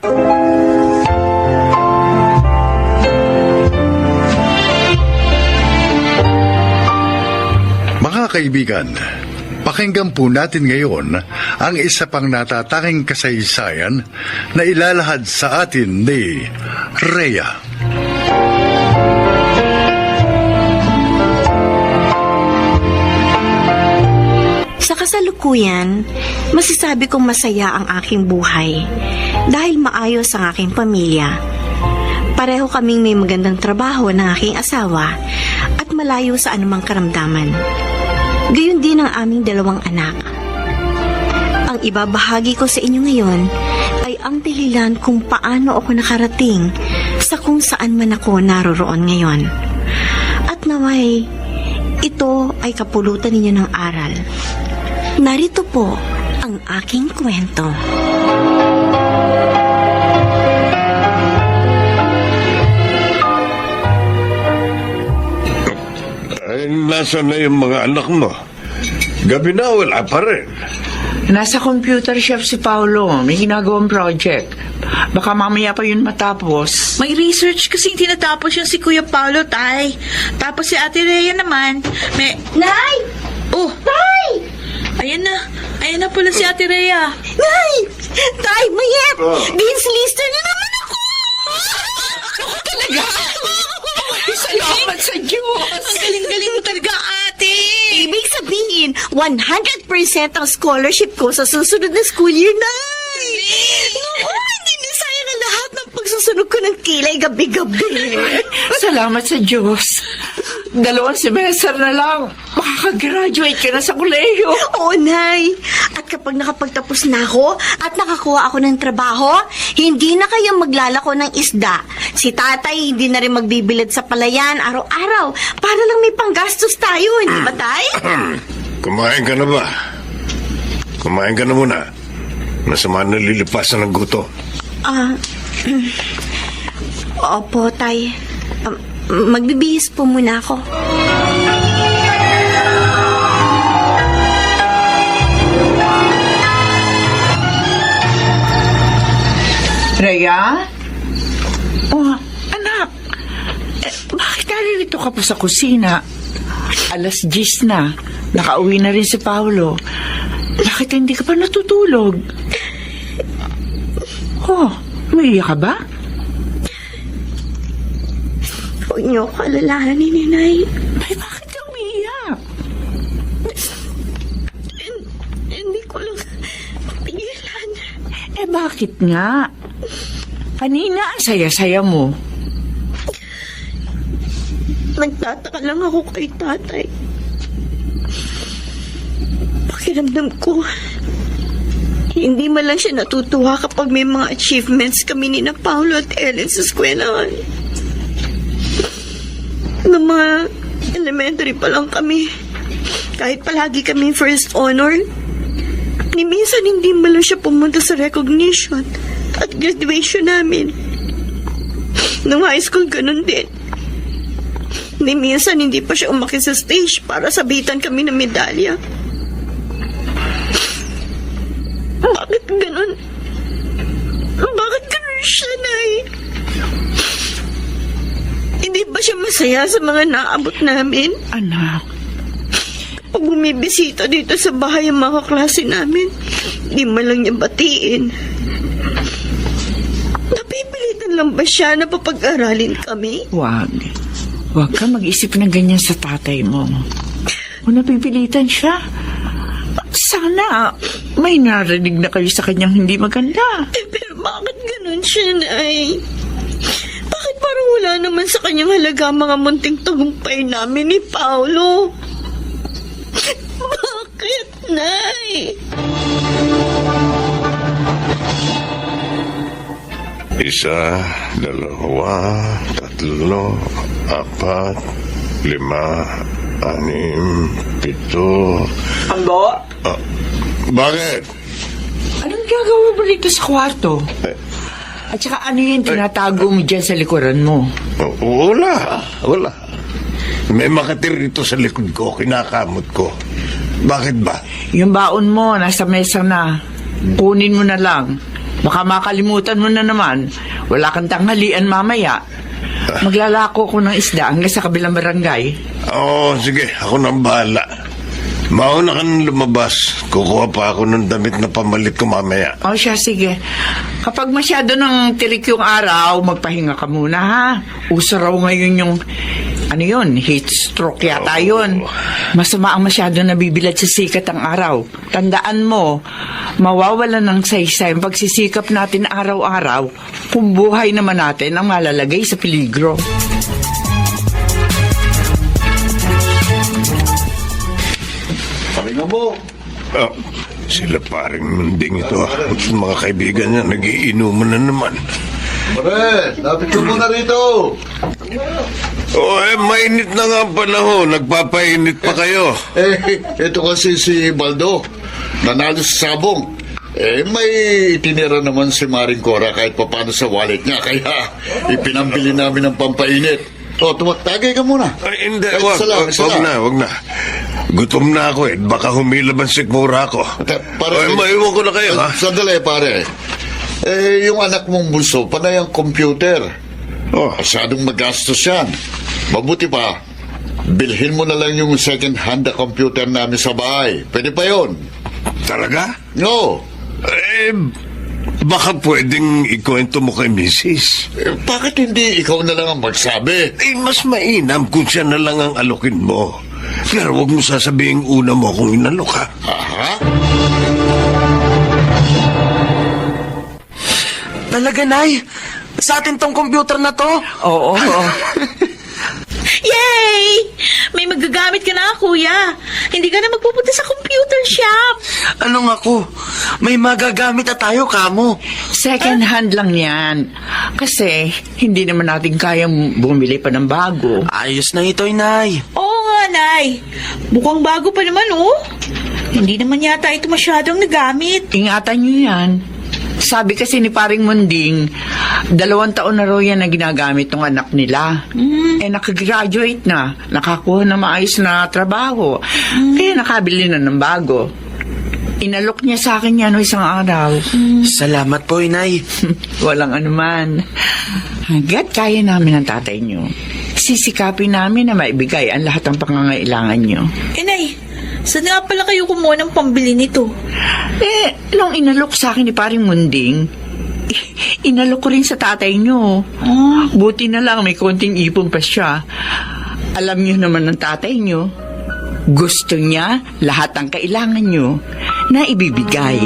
Mga kaibigan, pakinggan po natin ngayon ang isa pang natatanging kasaysayan na ilalahad sa atin ni Rhea. Sa kasalukuyan, masasabi kong masaya ang aking buhay dahil maayos ang aking pamilya. Pareho kaming may magandang trabaho ng aking asawa at malayo sa anumang karamdaman. Gayon din ang aming 2 anak. Ang ibabahagi ko sa inyo ngayon ay ang dahilan kung paano ako nakarating sa kung saan man ako naroroon ngayon. At naway, ito ay kapulutan ninyo ng aral. Narito po ang aking kwento. Nasaan na yung mga anak mo? Gabi na, wala pa rin. Nasa computer shop si Paolo. May ginagawang project. Baka mamaya pa yun matapos. May research kasing tinatapos yung si Kuya Paolo, Tay. Tapos si Ate Rhea naman, may... Nay! Oh! Tay! Ayan na pala si Ate Rhea. Nay! Tay, Mayet! Vince Lister na naman ako! Ako talaga? Salamat sa Diyos! Ang galing-galing mo talaga, Ate! Ibig sabihin, 100% ang scholarship ko sa susunod na school year, Nay! Naku, hindi na sayang ang lahat ng pagsusunog ko ng kilay gabi-gabi. Salamat sa Diyos. 2 semester na lang. Makakagraduate ka na sa kolehiyo. Oo, Nay. At kapag nakapagtapos na ako at nakakuha ako ng trabaho, hindi na kayo maglalako ng isda. Si tatay hindi na rin magbibilad sa palayan araw-araw para lang may panggastos tayo, hindi ba, Tay? Kumain ka na ba? Kumain ka na muna. Masama na lilipasan ng guto. Opo, Tay. Magbibihis po muna ako. Rhea? Oh, anak. Bakit naririto ka pa sa kusina? 10:00 na. Nakauwi na rin si Paolo. Bakit hindi ka pa natutulog? Oh, umiiyak ka ba? Huwag niyo ako alalahanin ni Nay. Ay, bakit ka umiiyak? Hindi ko lang pigilan. Eh, bakit nga? Kanina, ang saya-saya mo. Nagtataka lang ako kay tatay. Pakiramdam ko, hindi man lang siya natutuwa kapag may mga achievements kami ni na Paolo at Ellen sa eskwelahan. Noong mga elementary pa lang kami, kahit palagi kami first honor, ni minsan hindi man lang siya pumunta sa recognition at graduation namin. Noong high school, ganun din. Ni minsan hindi pa siya umakyat sa stage para sabitan kami ng medalya. Bakit ganun? Bakit ganun siya, Nay? Hindi ba siya masaya sa mga naabot namin? Anak. Pag bumibisita dito sa bahay ang mga klase namin, di man lang niya batiin. Napipilitan lang ba siya na papag-aralin kami? Huwag ka mag-isip ng ganyan sa tatay mo. Kung napipilitan siya, sana may narinig na kayo sa kanyang hindi maganda. Pero bakit ganun siya, Nay? Bakit parang wala naman sa kanyang halaga mga munting tagumpay namin ni Paolo? Bakit, Nay? Isa, 2, 3, 4, 5, 6, 7. Ambo? Bakit? Anong gagawa mo rito sa kwarto? At saka ano yung tinatago mo dyan sa likuran mo? Wala. May makatir rito sa likod ko, kinakamot ko. Bakit ba? Yung baon mo, nasa mesa na. Kunin mo na lang. Baka makalimutan mo na naman. Wala kang tanghalian mamaya. Maglalako ko ng isda hanggang sa kabilang barangay. Oo, sige. Ako nang bahala. Mauna ka nang lumabas. Kukuha pa ako ng damit na pamalit ko mamaya. O siya, sige. Kapag masyado ng tirik yung araw, magpahinga ka muna, ha? Uso raw ngayon yung, heat stroke yata yun. Masama ang masyado nabibilad sa sikat ang araw. Tandaan mo, mawawalan ng saysay ang pagsisikap natin araw-araw kung buhay naman natin ang malalagay sa peligro. Paringa mo. Oh, sila paring munding ito. Mga kaibigan niya, nagiinuman na naman. Pare, lapit ka muna rito. Oh, mainit na nga ang panahon. Nagpapainit pa kayo. Ito kasi si Baldo. Nanalo sa sabong. May itinira naman si Maring Cora kahit papano sa wallet niya. Kaya ipinambili namin ng pampainit. Tagay ka muna. Ay, hindi. Isa lang. Wag na. Gutom na ako Baka humilaban sigmura ako. Maiwan ko na kayo, ha? Sandali, pare. Yung anak mong bunso, panay ang computer. Masyadong magastos yan. Mabuti pa, bilhin mo na lang yung second-hand na computer namin sa bahay. Pwede pa yun. Talaga? No. Baka pwedeng ikwento mo kay Mrs. Bakit hindi ikaw na lang ang magsabi? Mas mainam kung siya na lang ang alokin mo. Pero huwag mo sasabihin una mo kung inalok, ha? Aha? Talaga, Nay? Sa atin tong computer na to? Oo. Yay! May magagamit ka na, kuya. Hindi ka na magpupunta sa computer shop. Anong ako? May magagamit na tayo, kamo. Second hand lang yan. Kasi hindi naman natin kayang bumili pa ng bago. Ayos na ito, Nay. Oo nga, Nay. Mukhang bago pa naman, oh. Hindi naman yata ito masyadong nagamit. Ingatan nyo yan. Sabi kasi ni Paring Munding, 2 taon na raw yan na ginagamit ng anak nila. Nakagraduate na, nakakuha na maayos na trabaho. Kaya nakabili na ng bago. Inalok niya sa akin yan isang araw. Salamat po, Inay. Walang anuman. Hanggat kaya namin ang tatay niyo, sisikapin namin na maibigay ang lahat ng pangangailangan niyo. Nay, saan nga pala kayo kumuha ng pambili nito? Nung inalok sa akin ni Paring Munding, inalok ko rin sa tatay niyo. Buti na lang may konting ipon pa siya. Alam niyo naman ng tatay niyo, gusto niya lahat ng kailangan niyo na ibibigay.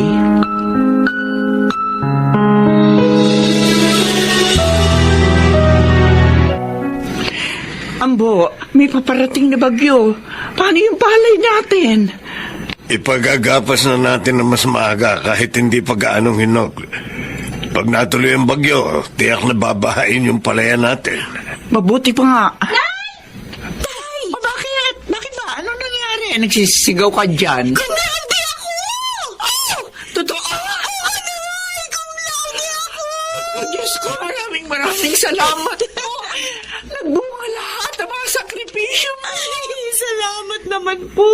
Ambo, may paparating na bagyo. Paano yung palay natin? Ipagagapas na natin na mas maaga kahit hindi pa gaanong hinog. Pag natuloy ang bagyo, tiyak na babahain yung palaya natin. Mabuti pa nga. Tay! Bakit? Bakit ba? Ano nangyari? Nagsisigaw ka dyan. Kumlaude ako! Oh! Totoo! Nay, kumlaude ako! Oh, Diyos ko, maraming salamat po. Nagbunga lahat ang mga sakripisyo mo. Ay, salamat naman po.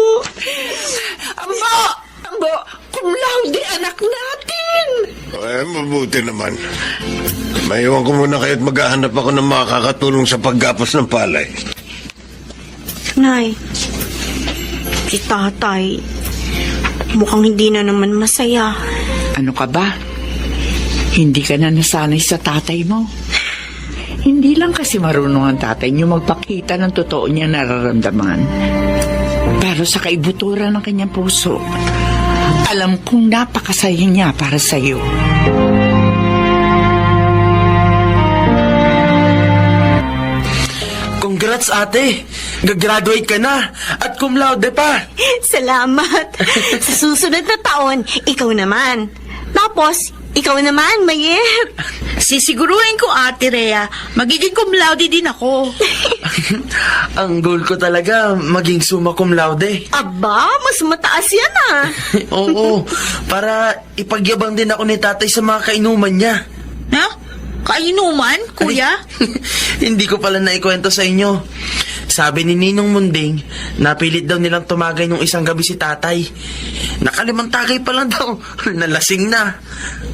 Ambo, cum laude anak natin. Mabuti naman. Maiwan ko muna kayo at maghahanap ako ng makakatulong sa paggapas ng palay. Nay, si tatay, mukhang hindi na naman masaya. Ano ka ba? Hindi ka na nasanay sa tatay mo. Hindi lang kasi marunong ang tatay niyo magpakita ng totoo niya nararamdaman. Pero sa kaibuturan ng kanyang puso, alam kong napakasaya niya para sa iyo. Congrats, ate. Gagraduate ka na. At cum laude pa. Salamat. Sa susunod na taon, ikaw naman. Tapos, ikaw naman, Mayet. Sisiguruhin ko, Ate Rhea, magiging cum laude din ako. Ang goal ko talaga, maging summa cum laude. Aba, mas mataas yan ah. Oo, para ipagyabang din ako ni tatay sa mga kainuman niya. Ha? Kainuman, kuya? Hindi ko pala naikwento sa inyo. Sabi ni Ninong Munding, napilit daw nilang tumagay nung isang gabi si tatay. Nakalimang tagay pa lang daw, nalasing na.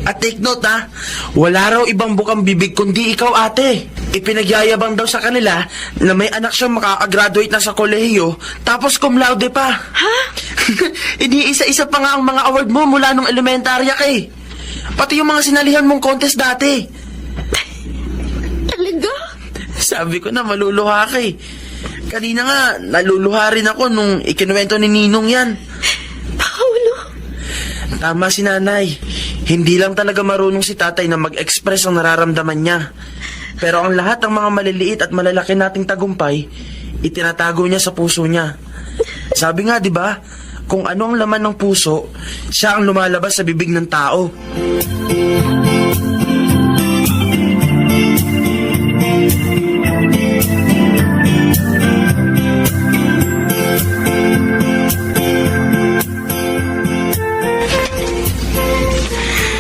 At take note ha, wala raw ibang bukang bibig kundi ikaw ate. Ipinagyayabang daw sa kanila na may anak siyang makakagraduate na sa kolehiyo tapos cum laude pa. Ha? Iniisa-isa pa nga ang mga award mo mula nung elementarya ka eh. Pati yung mga sinalihan mong contest dati. Talaga? Sabi ko na maluluha ka eh. Kanina nga, naluluha rin ako nung ikinuwento ni Ninong yan. Paolo? Tama si nanay. Hindi lang talaga marunong si tatay na mag-express ang nararamdaman niya. Pero ang lahat ng mga maliliit at malalaki nating tagumpay, itinatago niya sa puso niya. Sabi nga, di ba, kung ano ang laman ng puso, siya ang lumalabas sa bibig ng tao.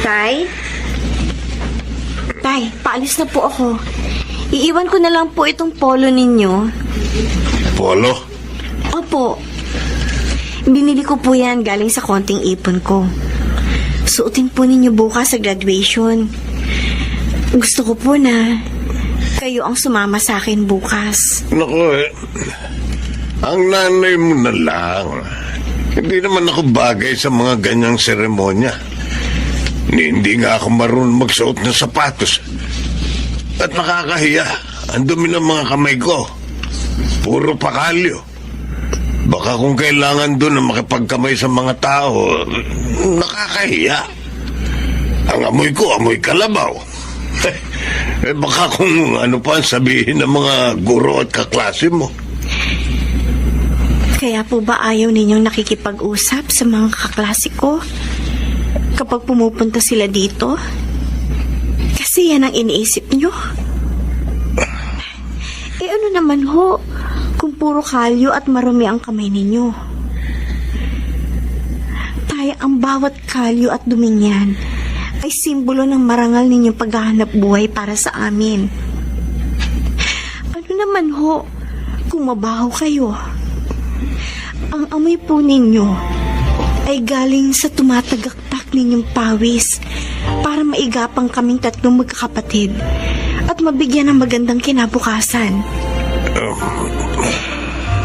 Tay? Tay, paalis na po ako. Iiwan ko na lang po itong polo ninyo. Polo? Opo. Binili ko po yan galing sa konting ipon ko. Suotin po ninyo bukas sa graduation. Gusto ko po na kayo ang sumama sa akin bukas. Naku, ang nanay mo na lang. Hindi naman ako bagay sa mga ganyang seremonya. Hindi nga ako marunong magsuot ng sapatos. At nakakahiya. Ang dumi ng mga kamay ko. Puro pakalyo. Baka kung kailangan doon na makipagkamay sa mga tao, nakakahiya. Ang amoy ko, amoy kalabaw. Baka kung ano pa ang sabihin ng mga guro at kaklase mo. Kaya po ba ayaw ninyong nakikipag-usap sa mga kaklase ko kapag pumupunta sila dito? Kasi yan ang iniisip nyo. Ano naman ho, kung puro kalyo at marumi ang kamay ninyo. Tayo ang bawat kalyo at duming yan ay simbolo ng marangal ninyong paghahanap buhay para sa amin. Ano naman ho, kung mabaho kayo. Ang amoy po ninyo ay galing sa tumatagaktak ninyong pawis para maigapang kaming tatlong magkakapatid at mabigyan ng magandang kinabukasan.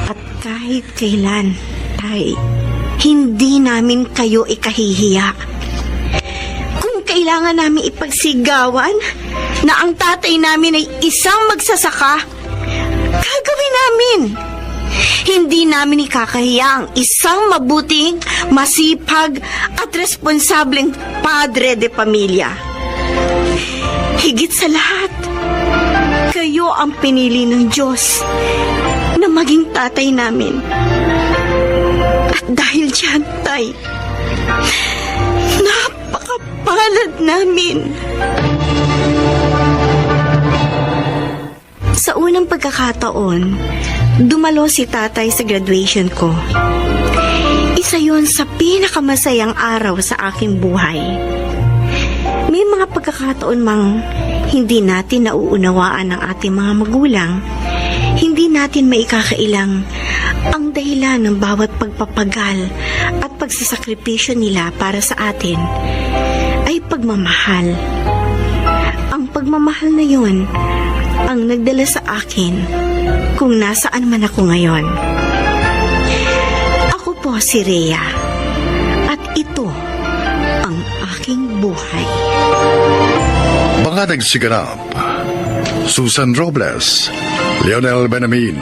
At kahit kailan, Tay, hindi namin kayo ikahihiya. Kung kailangan namin ipagsigawan na ang tatay namin ay isang magsasaka, gagawin namin. Hindi namin ikakahiya ang isang mabuting, masipag at responsableng padre de pamilya. Higit sa lahat, kayo ang pinili ng Diyos na maging tatay namin. At dahil dyan, Tay, napakapalad namin. Sa unang pagkakataon, dumalo si tatay sa graduation ko. Isa yon sa pinakamasayang araw sa aking buhay. May mga pagkakataon mang hindi natin nauunawaan ng ating mga magulang, hindi natin maikakailang ang dahilan ng bawat pagpapagal at pagsasakripisyo nila para sa atin ay pagmamahal. Ang pagmamahal na yon ang nagdala sa akin kung nasaan man ako ngayon. Ako po si Rhea at ito ang aking buhay. Mga nagsiganap: Susan Robles, Leonel Benamin,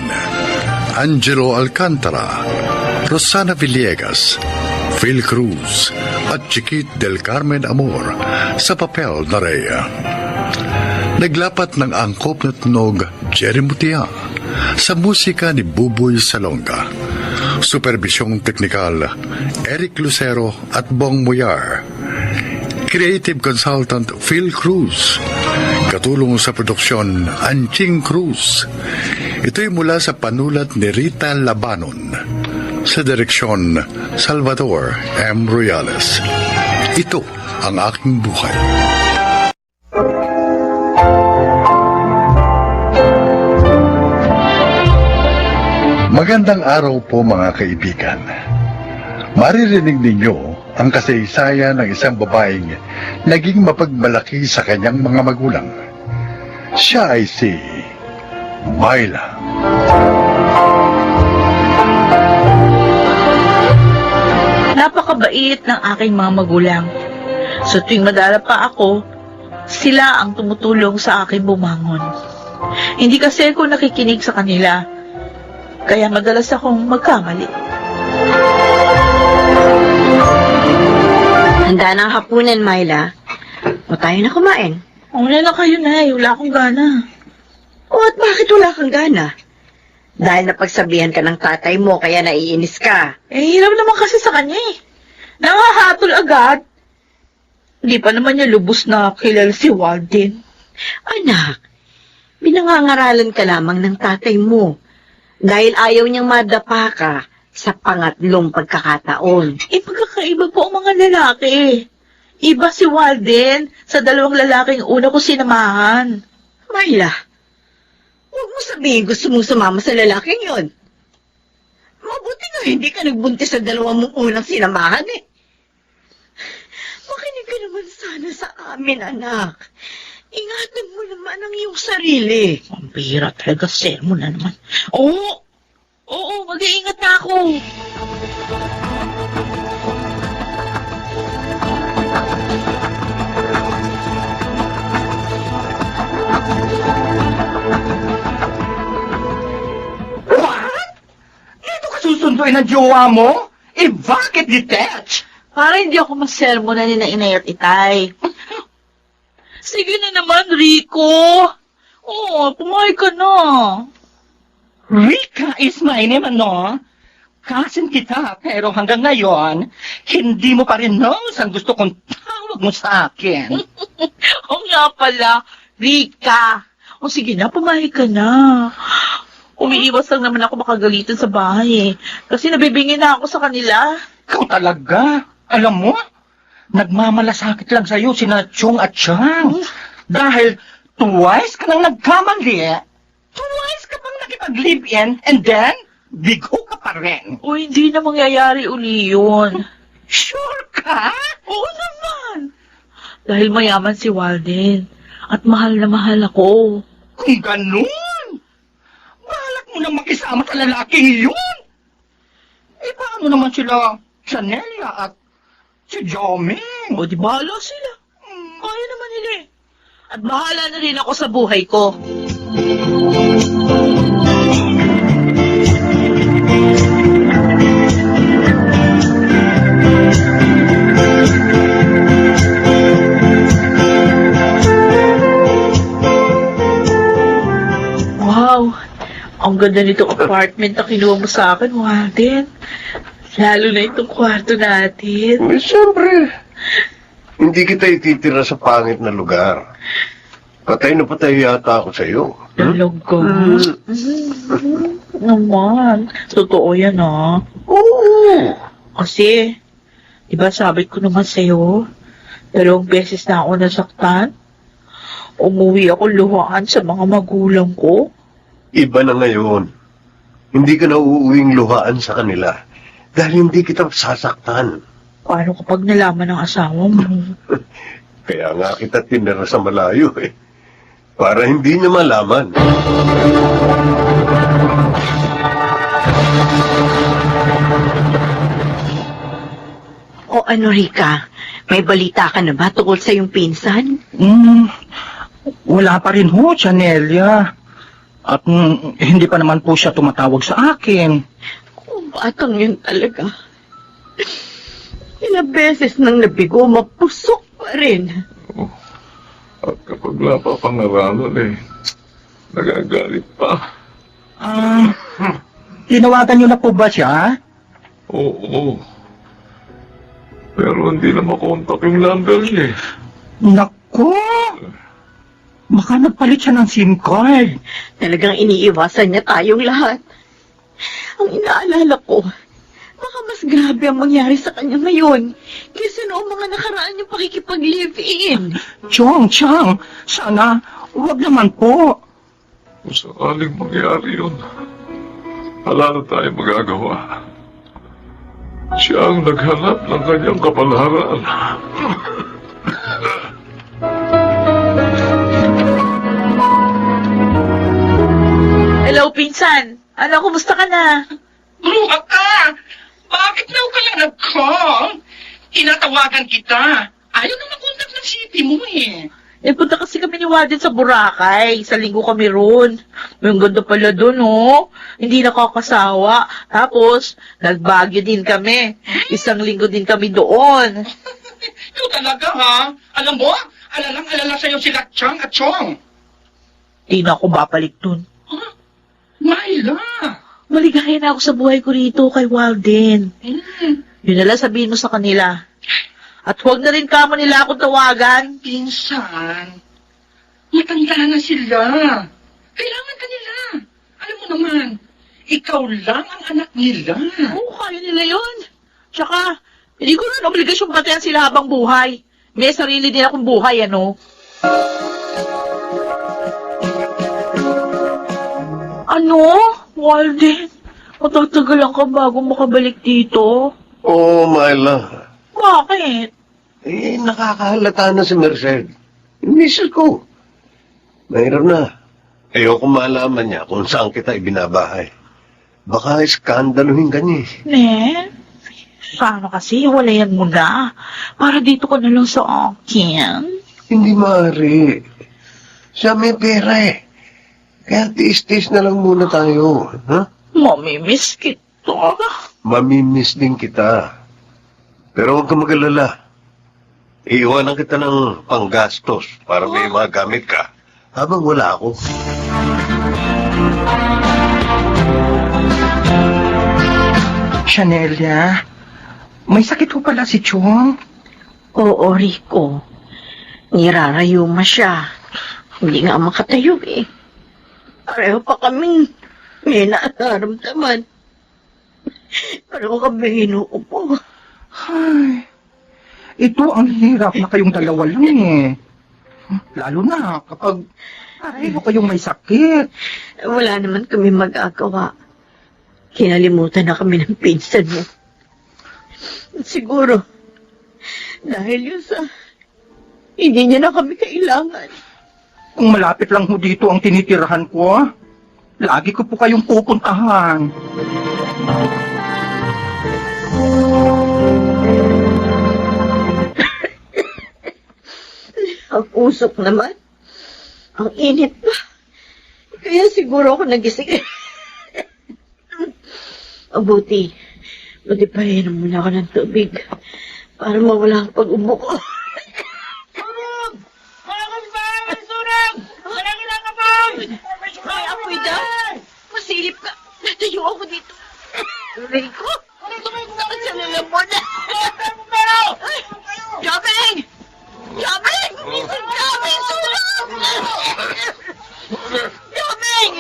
Angelo Alcantara, Rosana Villegas, Phil Cruz at Chiquit del Carmen Amor sa papel na Rhea. Naglapat ng angkop na tunog Jerry Mutia sa musika ni Buboy Salonga. Superbisyong teknikal Eric Lucero at Bong Muyar. Creative Consultant Phil Cruz. Katulong sa produksyon Anching Cruz. Ito'y mula sa panulat ni Rita Labanon. Sa direksyon Salvador M. Royales. Ito ang aking buhay. Magandang araw po mga kaibigan. Maririnig ninyo ang kasaysayan ng isang babaeng naging mapagmalaki sa kanyang mga magulang. Siya ay si Myla. Napakabait ng aking mga magulang. Sa tuwing madalapa ako, sila ang tumutulong sa akin bumangon. Hindi kasi ako nakikinig sa kanila, kaya madalas akong magkamali. Handa na ang hapunan, Myla. O tayo na kumain. Una na kayo, Nay. Wala akong gana. O at bakit wala kang gana? Dahil napagsabihan ka ng tatay mo kaya naiinis ka. Hirap naman kasi sa kanya eh. Nangahatol agad. Hindi pa naman niya lubos na kilala si Walden. Anak, binangangaralan ka lamang ng tatay mo dahil ayaw niyang madapa ka sa pangatlong pagkakataon. Pagkakaiba po ang mga lalaki. Iba si Walden sa dalawang lalaking una ko sinamahan. Myla, huwag mo sabihin gusto mong sumama sa lalaking yon. Mabuti nga hindi ka nagbuntis sa dalawang mong unang sinamahan eh. Makinig ka naman sana sa amin, anak. Ingatan mo naman ang iyong sarili. Ang bihira talaga, sermon na naman. Oo, mag-iingat na ako. Dito ka susunduin ang jowa mo? Bakit detach? Para hindi ako masermonan ni na inay at itay. Sige na naman, Rico. Pumayag ka na. Rika is my name, ano? Kasin kita, pero hanggang ngayon, hindi mo pa rin knows ang gusto kong tawag mo sa akin. Oo nga pala, Rika. Sige na, pumayag ka na. Umiiwas lang naman ako makagalitan sa bahay eh. Kasi nabibingin na ako sa kanila. Ikaw talaga. Alam mo, nagmamalasakit lang sa'yo sina Chong at Chang. Dahil twice ka nang nagkamali. Twice ka pang nakipag-live-in and then, bigo ka pa rin. Hindi na mangyayari uli yun. Sure ka? Oo naman. Dahil mayaman si Walden. At mahal na mahal ako. Kung ganun, balak mo nang makisama sa lalaking yun. Paano naman sila Chanelia at si Joming? Di bahala sila. Kaya naman nila eh. At bahala na rin ako sa buhay ko. Wow, ang ganda nitong apartment na kinuha mo sa akin, Walden. Lalo na itong kwarto natin. Siyempre, hindi kita ititira sa pangit na lugar. Patay na patay yata ako sa iyo. Talaga. Naman. Totoo yan, ah. Oo. Kasi, di ba sabi ko naman sa'yo, 2 beses na ako nasaktan. Umuwi ako luhaan sa mga magulang ko. Iba na ngayon. Hindi ka na uuwing luhaan sa kanila. Dahil hindi kita sasaktan. Paano kapag nalaman ng asawa mo? Kaya nga kita tinira sa malayo eh. Para hindi niya malaman. O ano, Rika? May balita ka na ba tungkol sa iyong pinsan? Wala pa rin ho, Chanelia. At hindi pa naman po siya tumatawag sa akin. Batang yun talaga. Ilang beses nang nabigo, mapusok pa rin. At kapag wala pa pangaralan nagagalit pa. Tinawagan niyo na po ba siya? Oo. Pero hindi na makontak yung number niya. Naku! Baka nagpalit siya ng SIM card. Talagang iniiwasan niya tayong lahat. Ang inaalala ko, baka mas grabe ang mangyari sa kanya ngayon kaysa noong mga nakaraan yung pakikipag-live-in. Chang, sana huwag naman po. Kung sakaling mangyari yun, wala na tayo magagawa. Siya ang naghanap ng kanyang kapalaran. Hello, pinsan. Ano, kumusta ka na? Bruha ka! Bakit daw ka lang nag-call? Tinatawagan kita. Ayaw na mag-contact ng city mo eh. Punta kasi kami ni Warden sa Boracay. Sa linggo kami roon. May ganda pala doon, oh. Hindi nakakasawa. Tapos, nagbagyo din kami. Isang linggo din kami doon. Ikaw talaga ha? Alam mo, alalang-alala sa'yo sila Chang at Chong. Di na ako babalik doon. Myla! Maligaya na ako sa buhay ko rito kay Warden. Yun na lang sabihin mo sa kanila. At huwag na rin kamo nila akong tawagan. Pinsan, matanda na sila. Kailangan ka nila. Alam mo naman, ikaw lang ang anak nila. Oo, kaya nila yun. Tsaka, hindi ko rin obligasyon batayan sila habang buhay. May sarili din akong buhay, ano? Ano? Walden? Matagtagal lang ka bago makabalik dito? Oo, Myla. Bakit? Nakakahalata na si Merced. Miss ko. Mahirap na. Ayoko malaman niya kung saan kita ibinabahay. Baka iskandaluhin ka niya. Ne? Sana kasi walayan mo na. Para dito ka na lang sa akin. Hindi maaari. Siya may pera eh. Kaya tiis-tiis na lang muna tayo. Ha? Mamimiss kita. Mamimiss din kita. Pero huwag ka mag-alala. Iiwanan kita ng panggastos para may magamit ka habang wala ako. Chanelia, may sakit ko pala si Chong. Oo, Rico. Nirarayuma siya. Hindi nga makatayo eh. Pareho pa kaming may nararamdaman. Pareho kami inuupo. Ay, ito ang hirap na kayong dalawa lang eh. Lalo na kapag pareho kayong may sakit. Wala naman kami magagawa. Kinalimutan na kami ng pinsan mo. Siguro, dahil yun sa hindi niya na kami kailangan. Kung malapit lang ho dito ang tinitirahan ko, lagi ko po kayong pupuntahan. Ang usok naman. Ang init pa. Kaya siguro ako nagising. Buti pa inom muna ako ng tubig para mawala ang pag-ubo ko. Ay, apoy daw. Masilip ka. Natayo ako dito. Rico. Sa lalamon na. Jobing! Jobing! Jobing! Sunog! Jobing!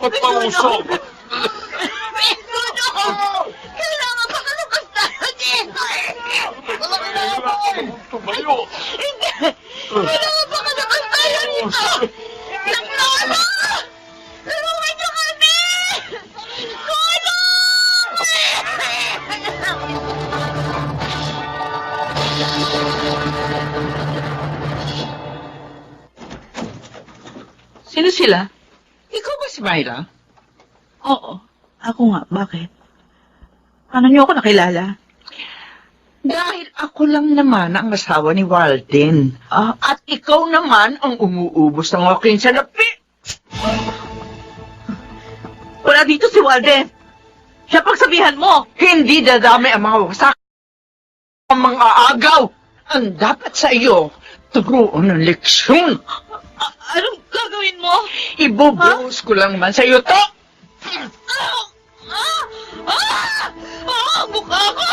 Ba't pausok? Sunog! Kailangan pa kalukas tayo dito. Tumayo. Hindi! Kailangan pa kalukas tayo dito. Naklolo! Tulungan niyo kami! Sino sila? Ikaw ba si Myra? Oo. Ako nga. Bakit? Paano niyo ako nakilala? Dahil ako lang naman ang asawa ni Walden. At ikaw naman ang umuubos ng aking salapi. Wala dito si Walden. Siya pagsabihan mo. Hindi dadami ang mga wasak. Ang mga agaw. Ang dapat sa iyo, turuan ng leksyon. Anong gagawin mo? Ibubuhos ko lang man sa iyo to. Mukha ko!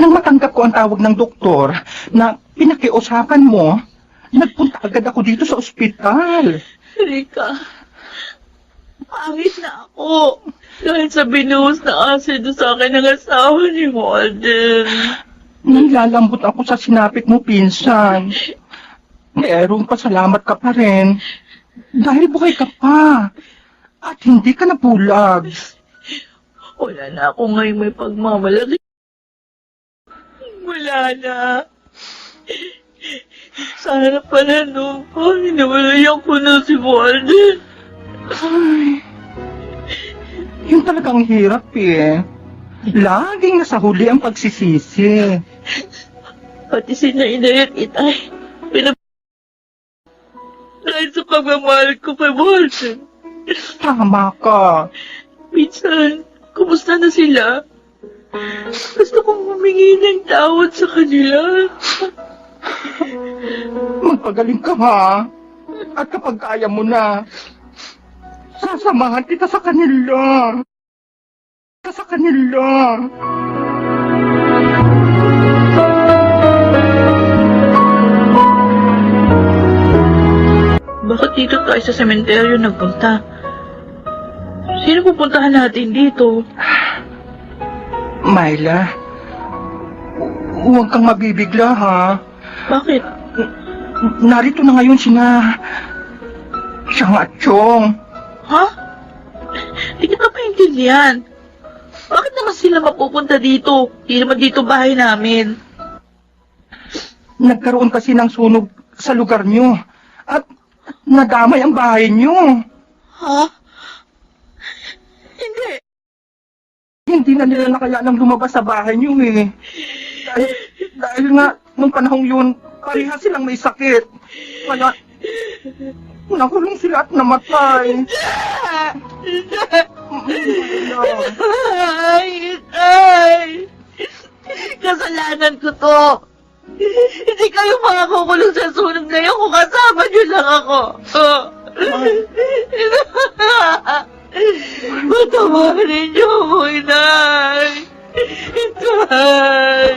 Nang matanggap ko ang tawag ng doktor na pinakiusapan mo, nagpunta agad ako dito sa ospital. Rika, pangit na ako. Dahil sa binuhos na asido sa akin ng asawa ni Walden. Nilalambot ako sa sinapit mo, pinsan. Meron pasalamat ka pa rin. Dahil buhay ka pa. At hindi ka nabulag. Wala na ako ngayon may pagmamalaki. Wala na. Sana pala no, hinawalayan ko na si Walden. Ay, yun talagang hirap eh. Laging nasa huli ang pagsisisi. Pati si Nainay at Itay. Dahil sa pagmamahal ko kay Walden. Tama ka. Minsan, kumusta na sila? Gusto kong humingi ng tawad sa kanila. Magpagaling ka ha. At kapag kaya mo na, sasamahan kita sa kanila. Sa kanila. Bakit dito tayo sa sementeryo nagpunta? Sino pupuntahan natin dito? Myla, huwag kang mabibigla ha. Bakit? Narito na ngayon sina Siyang at Chong. Ha? Hindi kita maintindihan. Bakit naman sila mapupunta dito? Hindi naman dito bahay namin. Nagkaroon kasi ng sunog sa lugar nyo. At nadamay ang bahay nyo. Ha? Hindi. Hindi na nila nakayanang lumabas sa bahay nyo eh. Dahil nga, nung panahong yun, pareha silang may sakit. Kaya, nakulong sila at namatay. Ay! Kasalanan ko to. Hindi kayo makakukulong sa sunog na yun kung kasama niyo lang ako. Patawarin niyo ako, Inay. Inay.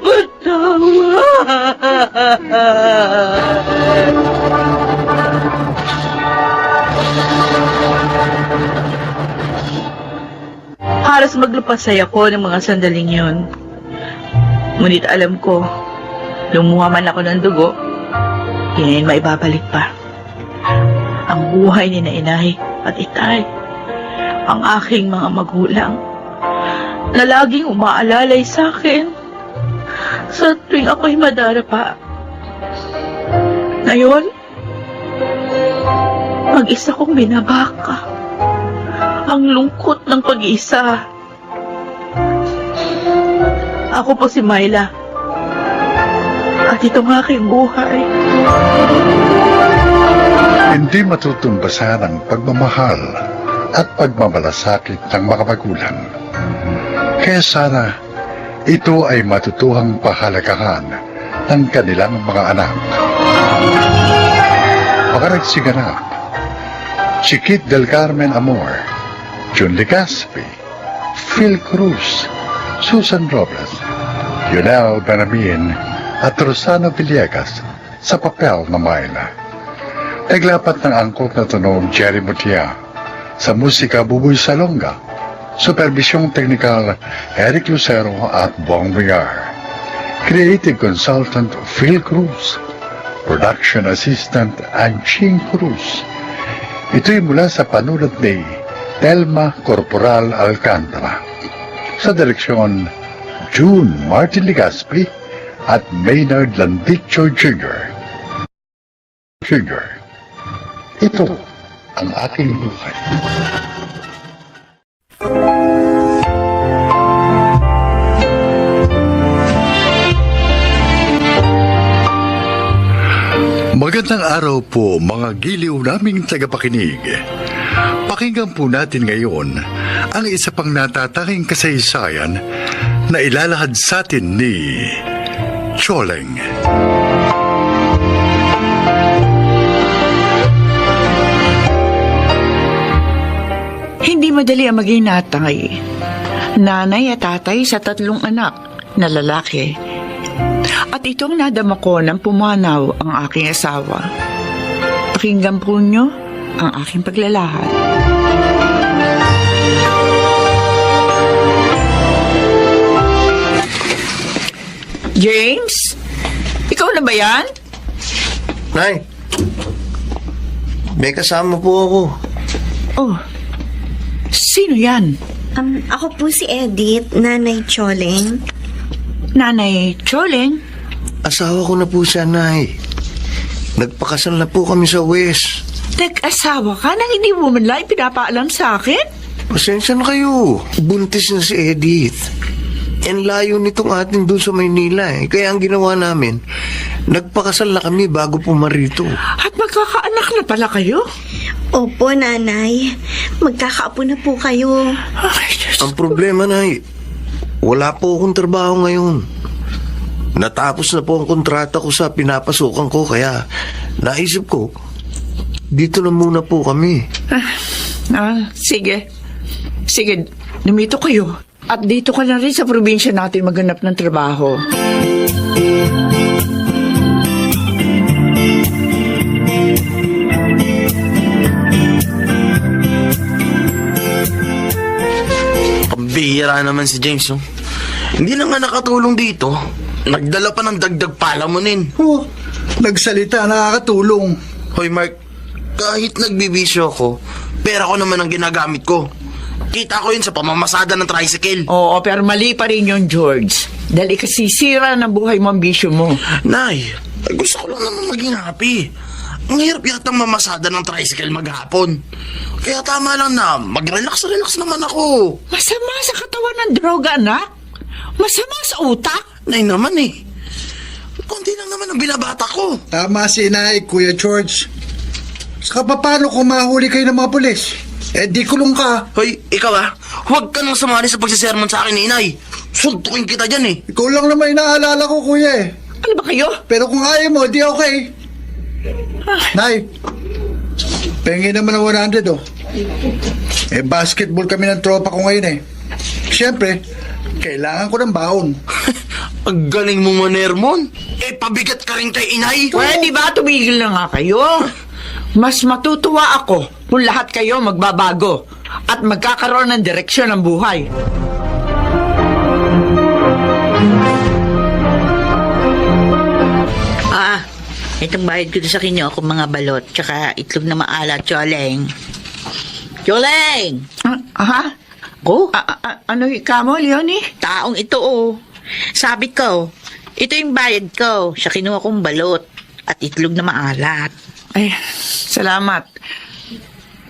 Patawad. Halos maglupasay ako ng mga sandaling yun. Ngunit alam ko, lumuha man ako ng dugo, hindi na maibabalik pa. Ang buhay ni Nainay at Itay, ang aking mga magulang, na laging umaalalay sa akin sa tuwing ako'y madarapa. Ngayon, mag-isa kong binabaka ang lungkot ng pag-iisa. Ako po si Myla. At itong aking buhay. Hindi matutumbasan ang pagmamahal at pagmamalasakit ng mga magulang. Kaya sana ito ay matutuhang pahalagahan ng kanilang mga anak. Mga nagsiganap, si Kit del Carmen Amor, Jun Legaspi, Phil Cruz, Susan Robles, Lionel Benamin at Rosana Villegas sa papel na Myla. Naglapat ng angkop na tunog Jerry Mutia, sa musika Buboy Salonga, supervisyong teknikal Eric Lucero at Bong Villar, creative consultant Phil Cruz, production assistant Anching Cruz. Ito'y mula sa panulat ni Telma Corporal Alcantara, sa direksyon June Martin Legaspi at Maynard Landicho Jr. Ito ang aking buhay. Magandang araw po mga giliw naming tagapakinig. Pakinggan po natin ngayon ang isa pang natatanging kasaysayan na ilalahad sa atin ni Choleng. Hindi madali ang maging natay. Nanay at tatay sa 3 anak na lalaki. At itong nadama ko nang pumanaw ang aking asawa. Pakinggan po nyo ang aking paglalahad. James? ba yan? Nay, may kasama po ako. Oh, sino yan? Ako po si Edith, Nanay Choleng. Nanay Choleng? Asawa ko na po siya, Nay. Nagpakasal na po kami sa West. Nag-asawa ka nang hindi mo man lang pinapaalam sa akin? Pasensya na kayo. Buntis na si Edith. Ang layo nitong atin doon sa Maynila eh. Kaya ang ginawa namin, nagpakasal na kami bago pumarito. At magkakaanak na pala kayo? Opo, Nanay. Magkakaapo na po kayo. Ay, Diyos. Ang problema, Nay, wala po akong trabaho ngayon. Natapos na po ang kontrata ko sa pinapasukan ko, kaya naisip ko, dito na muna po kami. Sige. Sige, dumito kayo. At dito ka na rin sa probinsya natin maghanap ng trabaho. Pambihira naman si James, oh. Hindi na nga nakatulong dito. Nagdala pa ng dagdag palamunin. Oh, nagsalita, nakakatulong. Hoy, Mark, kahit nagbibisyo ako, pera ko naman ang ginagamit ko. Kita ko yun sa pamamasada ng tricycle. Oo, pero mali pa rin yun, George. Dahil ikasisira ng buhay mo ang bisyo mo. Nay, gusto ko lang naman maging happy. Ang hirap yata mamasada ng tricycle maghapon. Kaya tama lang na mag-relax naman ako. Masama sa katawan ng droga, anak. Masama sa utak. Nay naman eh. Konti lang naman ang binabata ko. Tama si Inay, Kuya George. Saka paano kung mahuli kayo ng mga pulis? Eh, di kulong ka. Hoy, ikaw huwag ka nang sumali sa pagsisermon sa akin ni Inay. Suntukin kita dyan eh. Ikaw lang naman inaalala ko, Kuya eh. Ano ba kayo? Pero kung ayaw mo, di okay. Nay, pengen naman ng 100 oh. Eh, basketball kami ng tropa ko ngayon eh. Siyempre, kailangan ko ng baon. Ang galing mo, Manermon. Eh, pabigat ka rin kay Inay. Pwede ba tumigil na nga kayo? Mas matutuwa ako kung lahat kayo magbabago at magkakaroon ng direksyon ng buhay. Itong bayad ko sa kinyo kung mga balot, tsaka itlog na maalat, Choleng. Choleng! Ko? Ano ika mo, Leonie? Taong ito, oh. Sabi ko, ito yung bayad ko sa kinuha kong balot at itlog na maalat. Ay, salamat.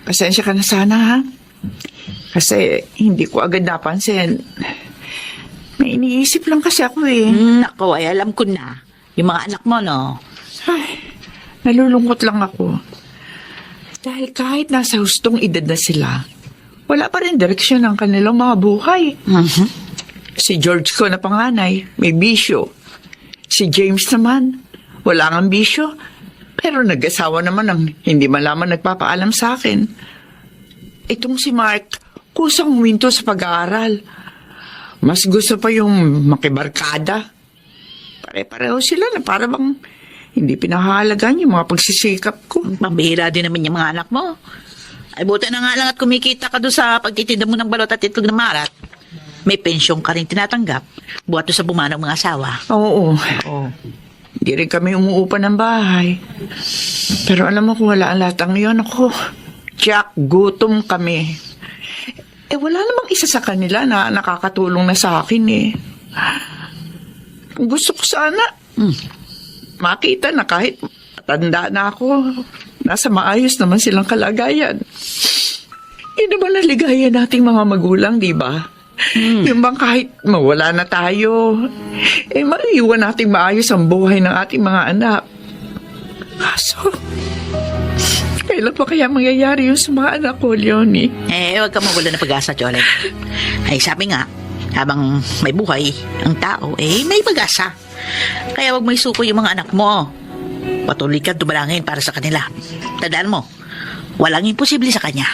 Pasensya ka na sana, ha? Kasi hindi ko agad napansin. May iniisip lang kasi ako eh. Nako, ay alam ko na. Yung mga anak mo, no? Ay, nalulungkot lang ako. Dahil kahit nasa hustong edad na sila, wala pa rin direksyon ang kanilang mga buhay. Si George ko na panganay, may bisyo. Si James naman, wala ngang bisyo. Pero nag-asawa naman ang hindi malaman nagpapaalam sa akin. Itong si Mark, kusang huminto sa pag-aaral. Mas gusto pa yung makibarkada. Pare-pareho sila na para bang hindi pinahalagan yung mga pagsisikap ko. Pambihira din naman yung mga anak mo. Ay, buti na nga lang at kumikita ka doon sa pagtitinda mo ng balot at itlog na maalat. May pensyong ka rin tinatanggap. Buhat doon sa bumanang mga asawa. Oo. Hindi rin kami umuupa ng bahay. Pero alam mo kung wala ang latang yun ako. Jack, gutom kami. Eh wala namang isa sa kanila na nakakatulong na sa akin eh. Gusto ko sana makita na kahit matanda na ako, nasa maayos naman silang kalagayan. Yun naman ang ligaya nating mga magulang, di ba? Yung bang kahit mawala na tayo, eh maiiwan nating maayos ang buhay ng ating mga anak. Kaso, kailan pa kaya mangyayari yung sa mga anak ko, Leonie? Eh, huwag ka mawala ng pag-asa, Choleng. Ay, sabi nga, habang may buhay ang tao, eh, may pag-asa. Kaya huwag may suko yung mga anak mo. Patuloy kang tumalangin para sa kanila. Tandaan mo, walang imposible sa kanya.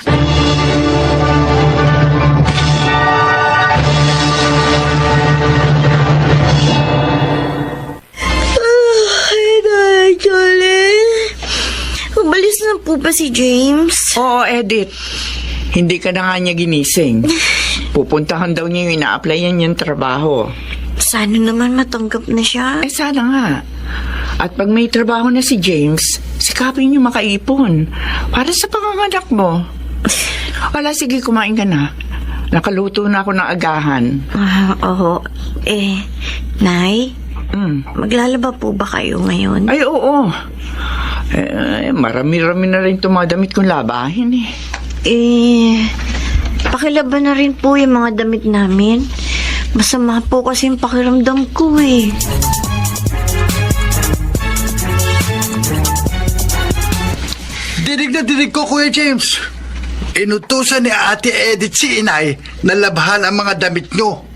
Ay, Choleng. Umalis na po ba si James? Oo, Edith. Hindi ka na nga niya ginising. Pupuntahan daw niya yung ina-applyan niyang trabaho. Sana naman matanggap na siya. Eh, sana nga. At pag may trabaho na si James, sikapin niyo makaipon para sa panganganak mo. Wala, sige, kumain ka na. Nakaluto na ako ng agahan. Oo. Nay, maglalaba po ba kayo ngayon? Ay, oo. Marami-rami na rin tumadamit kong labahin eh. Pakilaba na rin po yung mga damit namin. Masama po kasi yung pakiramdam ko eh. Dinig na dinig ko, Kuya James. Inutusan ni Ate Edith si Inay na labhan ang mga damit nyo.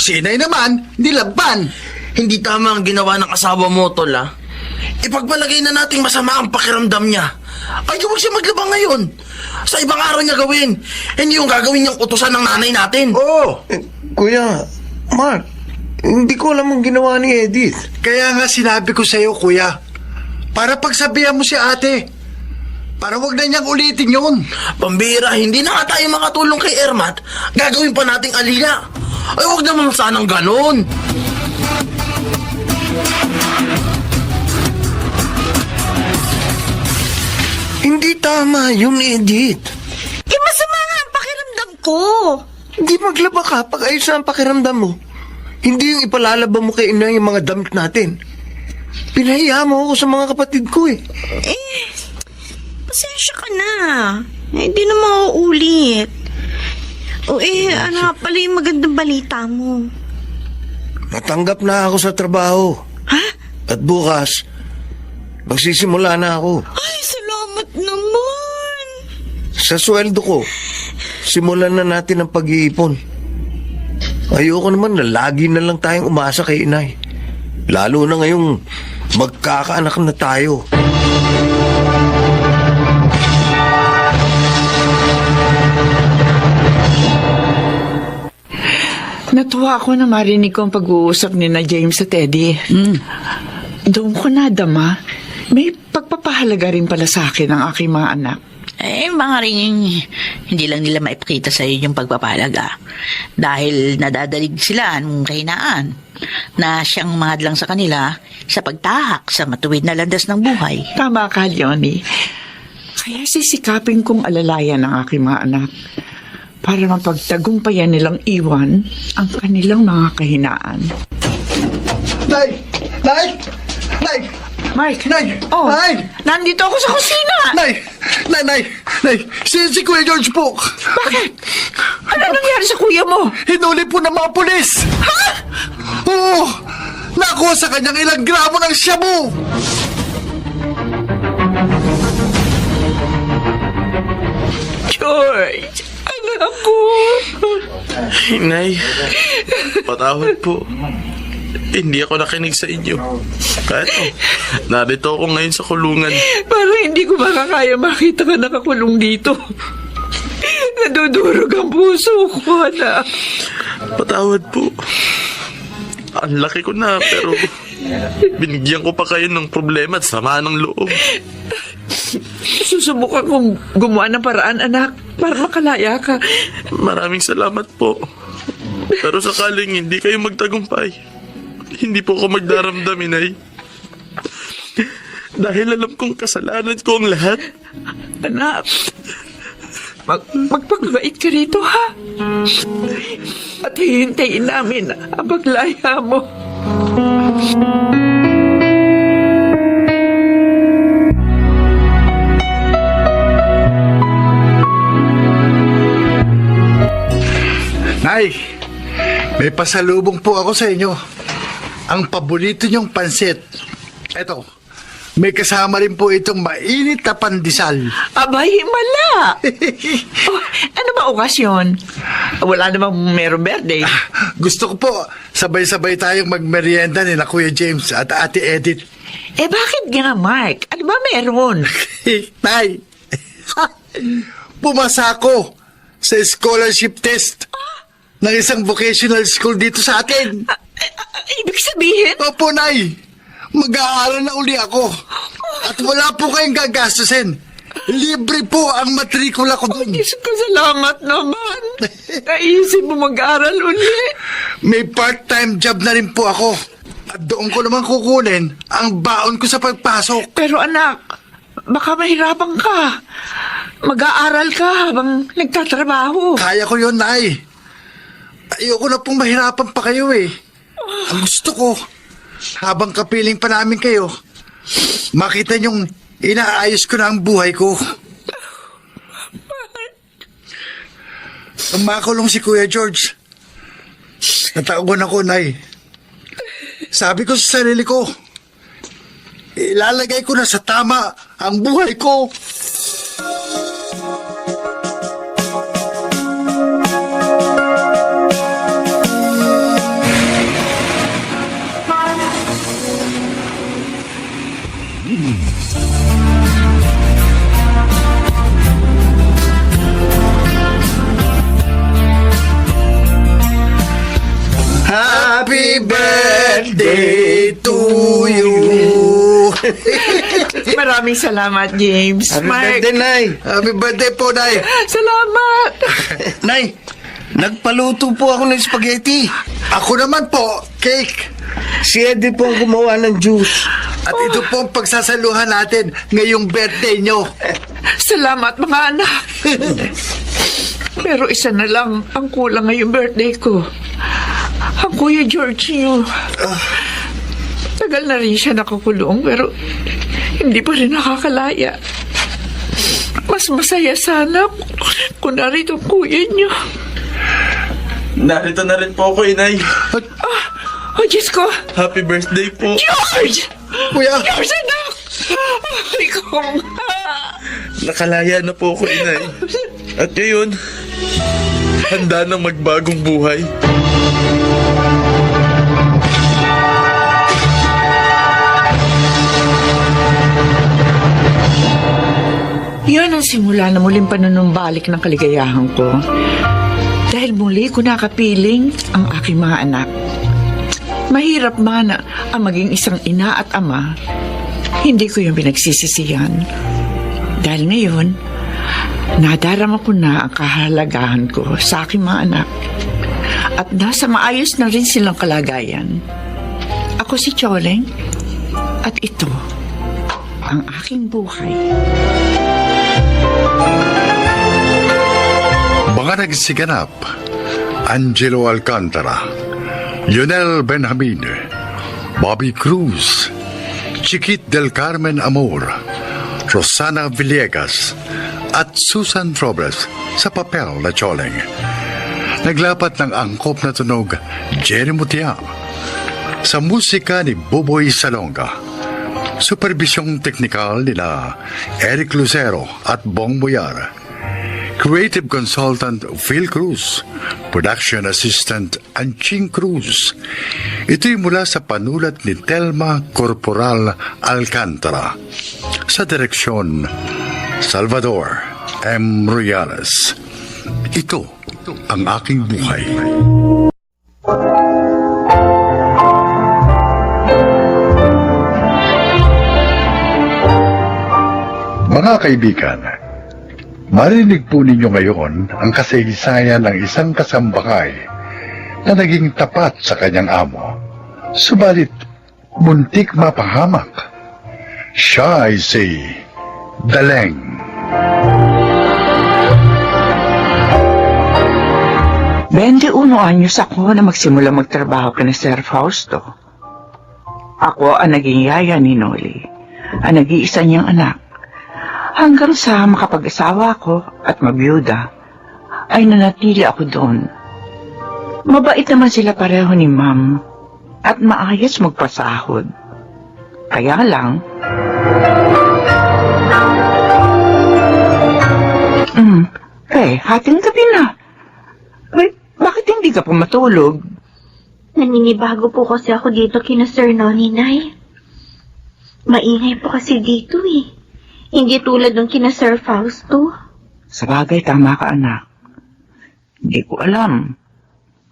Si Inay naman, nilabhan. Hindi tama ang ginawa ng asawa mo, Tol, ha? Ipagpalagay na nating masama ang pakiramdam niya. Ay, huwag siya maglaba ngayon. Sa ibang araw niya gawin. Hindi yung gagawin niyang utusan ng nanay natin. Oo. Kuya, Mark, hindi ko alam ang ginawa ni Edith. Kaya nga sinabi ko sa'yo, Kuya, para pagsabihan mo si ate. Para wag na niyang ulitin yun. Pambira, hindi na nga tayo makatulong kay Ermat. Gagawin pa nating alila. Ay, huwag naman sanang ganon. Hindi tama yun, Edith. Masama nga ang pakiramdam ko. Hindi maglaba ka pag ayos na ang pakiramdam mo. Hindi yung ipalalaba mo kay Inay yung mga damit natin. Pinahiya mo ako sa mga kapatid ko eh. Pasensya ka na. Hindi na mauulit. Ano nga pala yung magandang balita mo? Natanggap na ako sa trabaho. Ha? At bukas, magsisimula na ako. Ay, salamat naman. Sa sweldo ko, simulan na natin ang pag-iipon. Ayoko naman na lagi na lang tayong umasa kay Inay. Lalo na ngayong magkakaanak na tayo. Natuwa ako na marinig ko ang pag-uusap ni na James at Eddie. Doon ko nadama, may pagpapahalaga rin pala sa akin ang aking mga anak. Mga rin, hindi lang nila maipakita sa iyo yung pagpapalaga. Dahil nadadalig sila ng kahinaan na siyang mahadlang sa kanila sa pagtahak sa matuwid na landas ng buhay. Tama ka, Leonie. Kaya sisikapin kong alalayan ang aking mga anak para mapagtagumpayan nilang iwan ang kanilang mga kahinaan. Nay! Nay! Nay! Mike! Nay! Oh, Nay! nandito ako sa kusina! Nay! Nay! Nay! Nay! Si Kuya George po. Bakit? Ano nangyari sa kuya mo? Hinuli po ng mga pulis. Ha? Oo! Nakuha sa kanyang ilang gramo ng shabu. George! Anak ko! Inay, patawad po. Hindi ako nakinig sa inyo. Kahit narito ako ngayon sa kulungan. Parang hindi ko makakaya makita ka nakakulong dito. Nadudurog ang puso ko, anak. Patawad po. Ang laki ko na, pero binigyan ko pa kayo ng problema at sama ng loob. Susubukan kong gumawa ng paraan, anak, para makalaya ka. Maraming salamat po. Pero sakaling hindi kayo magtagumpay, hindi po ako magdaramdam, Inay. Dahil alam kong kasalanan ko ang lahat. Anak, magpagmait ka rito, ha? At hihintayin namin ang paglaya mo. Nay, may pasalubong po ako sa inyo. Ang paborito niyong pansit. Eto, may kasama rin po itong mainit na pandesal. Abay, himala! Ano ba okasyon? Wala namang merong birthday. Gusto ko po, sabay-sabay tayong magmerienda ni na Kuya James at Ate Edith. Bakit nga, Mark? Ano ba meron? Nay, pumasa ako sa scholarship test ng isang vocational school dito sa atin. Ibig sabihin? Opo, Nay. Mag-aaral na uli ako. At wala po kayong gagastusin. Libre po ang matrikula ko doon. Diyos ko, salamat naman. Naisip mo mag-aral uli. May part-time job na rin po ako. At doon ko naman kukunin ang baon ko sa pagpasok. Pero anak, baka mahirapan ka. Mag-aaral ka habang nagtatrabaho. Kaya ko yun, Nay. Ayoko na pong mahirapan pa kayo eh. Ang gusto ko, habang kapiling pa namin kayo, makita niyong inaayos ko na ang buhay ko. Makulong si Kuya George. Nataon ako, Nay. Sabi ko sa sarili ko, ilalagay ko na sa tama ang buhay ko. Happy birthday to you. Maraming salamat, James. Mark, Nay. Happy birthday po, Nay. salamat. Nay, nagpaluto po ako ng spaghetti. Ako naman po, cake. Si Eddie po ang gumawa ng juice. At ito po ang pagsasaluhan natin ngayong birthday nyo. Salamat, mga anak. Pero isa na lang ang kulang ngayong birthday ko. Ang Kuya George niyo. Tagal na rin siya nakakulong, pero hindi pa rin nakakalaya. Mas masaya sana kung narito ang kuya niyo. Narito na rin po ako, Inay. Oh, Diyos ko! Happy birthday po. George! Kuya, George, anak! Ay, kong... Nakalaya na po ako, Inay. At ngayon, handa nang magbagong buhay. Yan ang simula na muling panunumbalik ng kaligayahan ko. Dahil muli ko nakapiling ang aking mga anak. Mahirap man ang maging isang ina at ama, hindi ko yung pinagsisisihan. Dahil ngayon, nadarama ko na ang kahalagahan ko sa aking mga anak. At nasa maayos na rin silang kalagayan. Ako si Choleng, at ito ang aking buhay. Mga nagsiganap, Angelo Alcantara, Lionel Benjamin, Bobby Cruz, Chiquit del Carmen Amor, Rosana Villegas, at Susan Robles sa papel na Choleng. Naglapat ng angkop na tunog, Jerry Mutia. Sa musika ni Buboy Salonga. Supervisyong teknikal nila Eric Lucero at Bong Boyar. Creative Consultant Phil Cruz. Production Assistant Anching Cruz. Ito'y mula sa panulat ni Telma Corporal Alcantara. Sa direksyon, Salvador M. Royales. Ito ang aking buhay. Mga kaibigan, marinig po ninyo ngayon ang kasaysayan ng isang kasambahay na naging tapat sa kanyang amo, subalit muntik mapahamak. Siya ay si Daleng. Uno anyos ako na magsimula magtrabaho ka na Sir Fausto. Ako ang naging yaya ni Noli, ang nag-iisa niyang anak. Hanggang sa makapag-asawa ko at mabiyuda, ay nanatili ako doon. Mabait naman sila pareho ni Ma'am at maayos magpasahod. Kaya lang... hating gabi na. Bakit hindi ka pa matulog? Naninibago po kasi ako dito kina Sir Noni, Nay. Maingay po kasi dito eh. Hindi tulad ng kina Sir Fausto. Sa bagay, tama ka, anak. Hindi ko alam.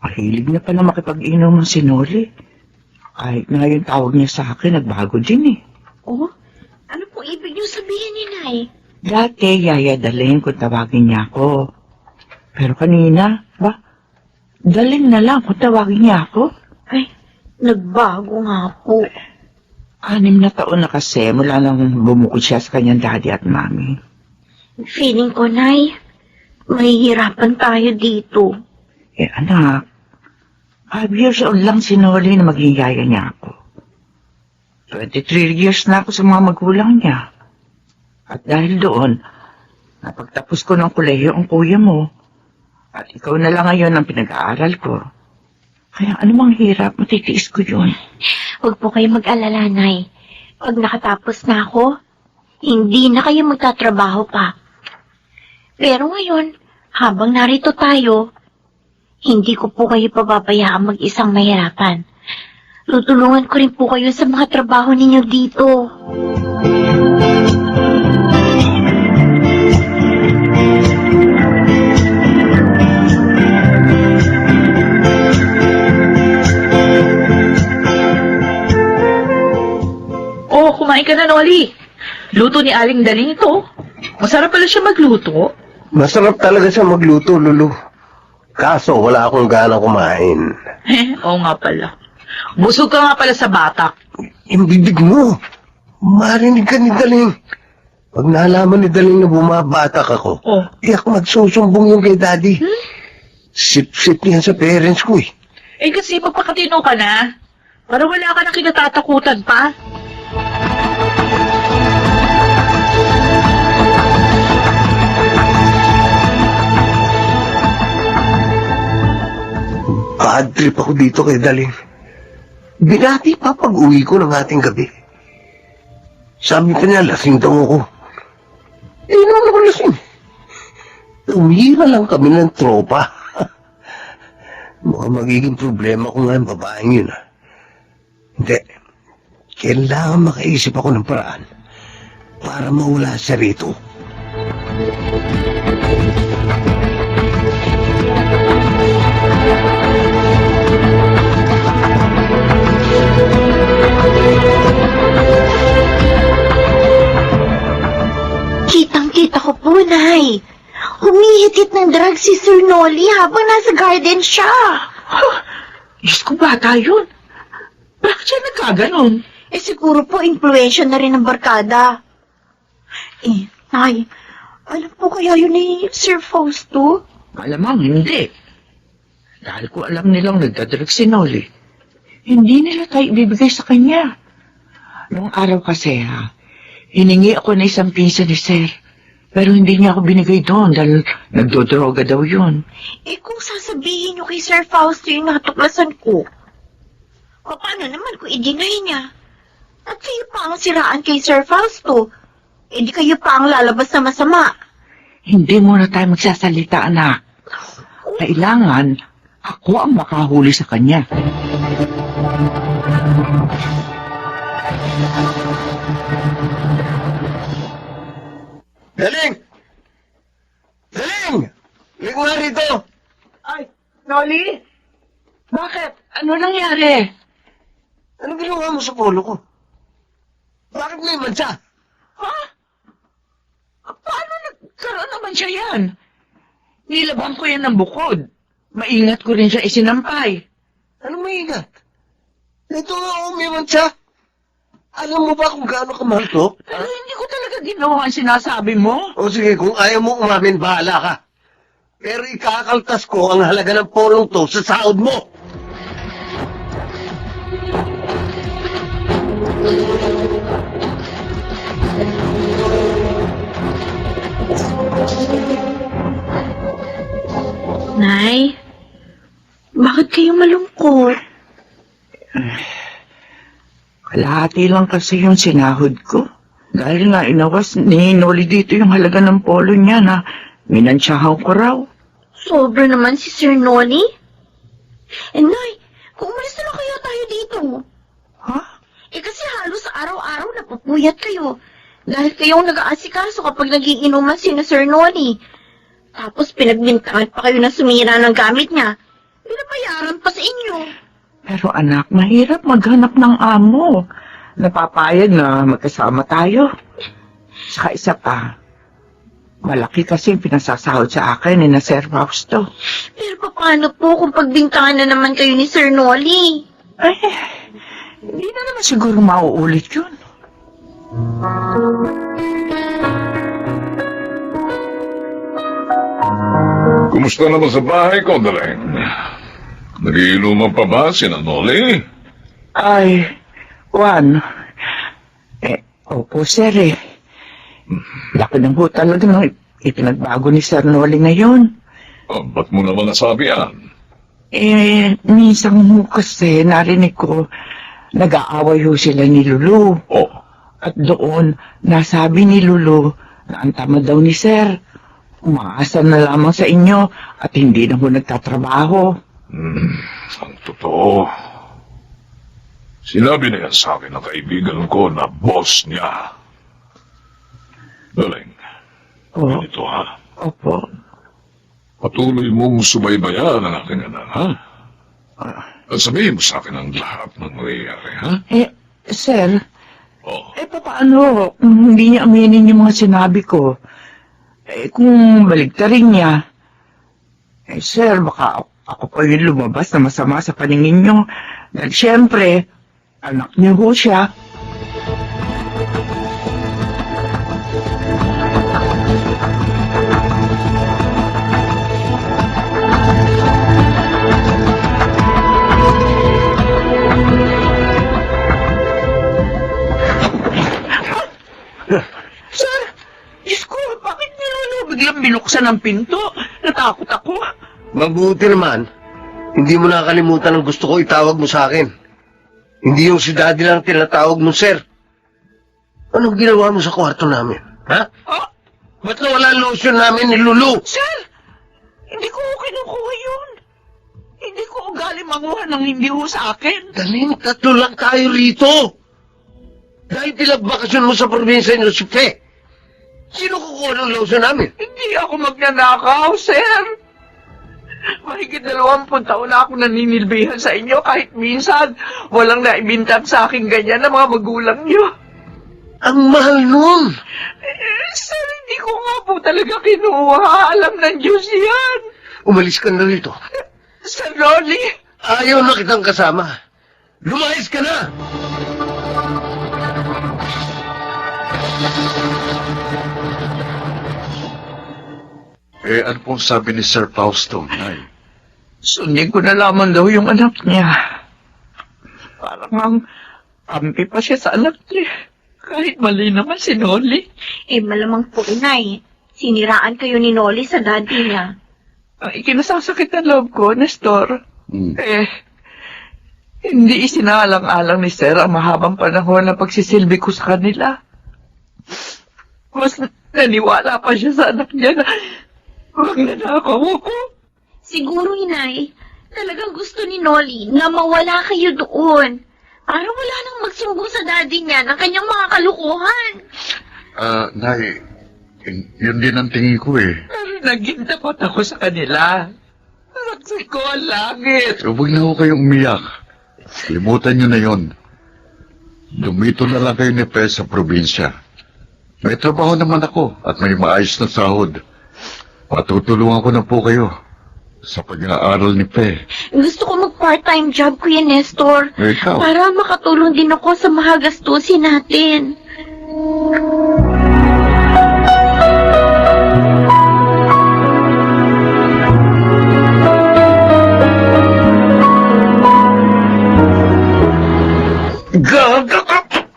Mahilig na pala makipag-inom ng sinoli. Kahit na yung tawag niya sa akin, nagbago din eh. Oh? Ano pong ibig niyo sabihin ni Nay? Dati, Yaya Daleng kung tawagin niya ako. Pero kanina, Daleng na lang kung tawagin niya ako. Ay, Nagbago nga po. 6 na taon na kasi mula nang bumukod siya sa kanyang daddy at mami. Feeling ko, Nay, mahihirapan tayo dito. Eh anak, 5 years old lang si Noli na maging yaya niya ako. 23 years na ako sa mga magulang niya. At dahil doon, napagtapos ko ng kolehiyo ang kuya mo. At ikaw na lang ngayon ang pinag-aaral ko. Kaya anumang hirap, matitiis ko yun. Huwag po kayo mag-alala, Nay. Pag nakatapos na ako, hindi na kayo magtatrabaho pa. Pero ngayon, habang narito tayo, hindi ko po kayo pababayaan mag-isang mahirapan. Tutulungan ko rin po kayo sa mga trabaho ninyo dito. Oh, kumain ka na, Noli. Luto ni Aling Daling ito. Masarap pala siya magluto. Masarap talaga siya magluto, Lulu. Kaso wala akong gana kumain. Oo nga pala. Busog ka nga pala sa batak. Yung bibig mo, marinig ka ni Daling. Pag nalaman ni Daling na bumabatak ako, Oh. di ako magsusumbong yung kay Daddy. Sip-sip niya sa parents ko eh. Eh kasi magpakatino ka na. Para wala ka na kinatatakutan pa. Bad trip ako dito kay Daling. Binati pa pag-uwi ko ng ating gabi. Sabi pa niya, lasing daw ako. Eh, naman ako lasing. Tumira lang kami ng tropa. Mukhang magiging problema ko nga yung babaeng yun. Hindi. Kailangan makaisip ako ng paraan para mawala siya rito. Kitang-kita ko po, Nay. Humihit-hit ng drugs si Sir Noli habang nasa garden siya. Diyos ko, bata yun. Bakit siya nagkaganon? Eh siguro po, influensya na rin ng barkada. Eh, Nay, alam po kaya yun ni Sir Fausto? Malamang hindi. Dahil ko alam nilang nagdadrag si Noli. Hindi nila tayo ibibigay sa kanya. Noong araw kasi hiningi ako na 1 piso ni Sir. Pero hindi niya ako binigay doon dahil nagdodroga daw yun. Eh kung sasabihin niyo kay Sir Fausto yung natuklasan ko, paano naman kung i-deny niya? At kayo pa ang siraan kay Sir Fausto. Eh di kayo pa ang lalabas na masama. Hindi muna tayo magsasalita, anak. Kailangan ako ang makahuli sa kanya. Daling! Daling! Ling nga rito! Ay, Noli? Bakit? Ano nangyari? Anong ginawa mo sa polo ko? Bakit may mansa? Ha? Paano nagkaroon naman siya yan? Nilabang ko yan ng bukod. Maingat ko rin siya isinampay. Anong maingat? Ito nga ako may mansa. Alam mo ba kung gaano kamahal to? Pero hindi ko talaga ginawa ang sinasabi mo. O sige, kung ayaw mo umamin, bahala ka. Pero ikakaltas ko ang halaga ng polong to sa sahod mo. Nay, bakit kayo malungkot? Kalahati lang kasi yung sinahod ko. Dahil nga inawas ni Noli dito yung halaga ng polo niya na minansyahaw ko raw. Sobra naman si Sir Noli. Eh, Nay, kung umalis na lang kayo tayo dito. Ha? Eh kasi halos araw-araw napupuyat kayo. Dahil kayong nag-aasikaso kapag nagiinuman si na Sir Noli. Tapos pinagbintangan pa kayo na sumira ng gamit niya. Pinabayaran pa sa inyo. Pero anak, mahirap maghanap ng amo. Napapayag na magkasama tayo. Saka isa pa, malaki kasi yung pinasasahod sa akin ni na Sir Fausto. Pero paano po kung pagbintangan na naman kayo ni Sir Noli? Ay, hindi na naman siguro mauulit yun. Kumusta naman sa bahay ko, Daleng? Nagiinuman pa ba si Noli? Ay, Juan. Opo, sir eh. Laki ng ho talaga ng ipinagbago ni Sir Noli ngayon. Oh, ba't mo naman nasabi yan? Minsan ho kasi narinig ko nag-aaway ho sila ni Lulu. Oh, At doon, nasabi ni Lulu na ang tama daw ni Sir. Umaasa na lamang sa inyo at hindi na ho nagtatrabaho. ang totoo. Sinabi na yan sa akin ng kaibigan ko na boss niya. Daleng, Oh, ganito ha. opo. Patuloy mong subaybayan ang aking anak, ha? At sabihin mo sa akin ang lahat ng nangyayari, ha? Sir, Oh, paano kung hindi niya aminin yung mga sinabi ko? Kung baligtarin niya, sir, baka ako pa yung lumabas na masama sa paningin niyo. Dahil siyempre, anak niyo ho siya. Sir, Diyos ko, bakit niyo biglang binuksan ang pinto? Natakot ako. Mabuti naman. Hindi mo nakalimutan ang gusto ko itawag mo sa akin. Hindi yung si Daddy lang tinatawag mo, sir. Anong ginawa mo sa kwarto namin? Ha? Ba't nawala ang lotion namin ni Lulu? Sir, hindi ko kinukuha yun. Hindi ko ugali manguha ng hindi ho sa akin. Daling, tatlo lang tayo rito. Dahil pinagbakasyon mo sa probinsya niyo si Fe. Sino kukuha ng lotion namin? Hindi ako magnanakaw, sir. Mahigit 20 taon na ako naninilbihan sa inyo kahit minsan walang naibintang sa akin ganyan ng mga magulang niyo. Ang mahal nun. Sir, hindi ko nga po talaga kinuha. Alam ng Diyos yan. Umalis ka na rito. Sir Rolly, Ayaw na kitang kasama. Lumayas ka na! Ano pong sabi ni Sir Fausto, Nay? sundin ko na lamang daw yung anak niya. Parang ang ampi pa siya sa anak niya. Kahit mali naman si Noli. Malamang po, inay. Siniraan kayo ni Noli sa daddy niya. Ang ikinasasakit ang loob ko, Nestor. Hindi isinaalang-alang ni Sir ang mahabang panahon na pagsisilbi ko sa kanila. Mas naniwala pa siya sa anak niya na magnanakaw ako. Siguro, inay, talagang gusto ni Noli na mawala kayo doon. Para wala nang magsumbong sa daddy niya ng kanyang mga kalukuhan. Nay, yun din ang tingin ko eh. Pero naging tapat ako sa kanila. Nagsay ko ang langit. Huwag na ho kayong umiyak. Limutan nyo na yon. Dumito na lang kayo ni Pe sa probinsya. May trabaho naman ako at may maayos na sahod. Patutulungan ko na po kayo sa pag-aaral ni Pe. Gusto ko mag-part-time job, Kuya Nestor. Ikaw? Para makatulong din ako sa mga gastusin natin.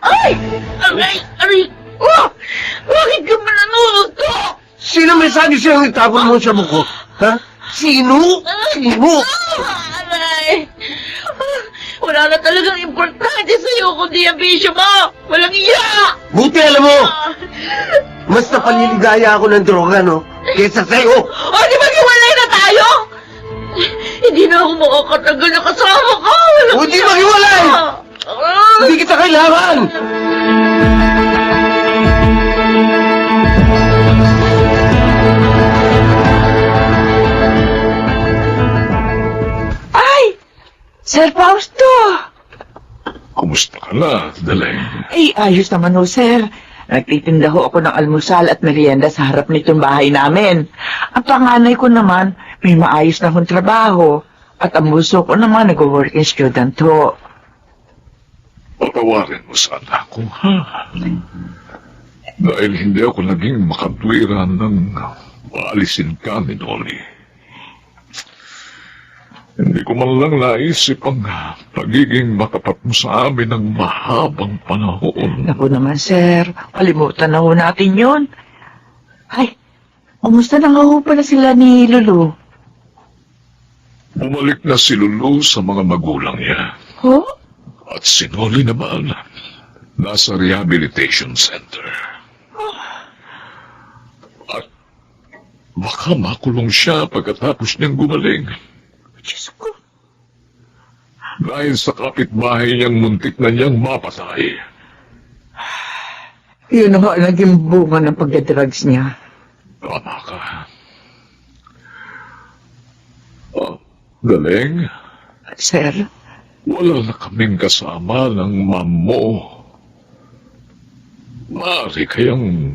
Ay! Aray! Aray! Oh! Bakit ka ba nanonood to? Sino may sabi siyang itapon mo sa buko? Ha? Sino? Sino? Aray! Wala na talagang importante sa'yo kundi ang bisyo mo! Walang iya! Buti alam mo! Mas napaliligaya ako ng droga, no? Kesa sa'yo! O, di ba hiwalay na tayo? Hindi na ako makakatagal na kasama ka! Walang Hindi iya! maghiwalay! Hindi kita kailangan! Ay! Sir Fausto! Kumusta ka na, Daleng? Ay, ayos naman ho, sir. Nagtitinda ho ako ng almusal at merienda sa harap nitong bahay namin. Ang panganay ko naman, may maayos na akong trabaho. At ang bunso ko naman, nag-working student ho. Patawarin mo sana ako, ha? Dahil hindi ako naging makatwiran ng maalisin ka ni Dolly. Hindi ko man lang naisip ang pagiging matapat mo sa amin ng mahabang panahon. Naku naman, sir. Kalimutan na ho natin yun. Ay, kumusta na nga ho pala sila ni Lulu? Bumalik na si Lulu sa mga magulang niya. Ho? At si Noli naman, nasa rehabilitation center. At baka makulong siya pagkatapos niyang gumaling. Diyos ko. Dahil sa kapitbahay niyang muntik na niyang mapatay. Yun na nga naging bunga ng pagdadrugs niya. Tama ka. Oh, galing. Sir, Wala na kaming kasama ng ma'am mo. Maaari kayang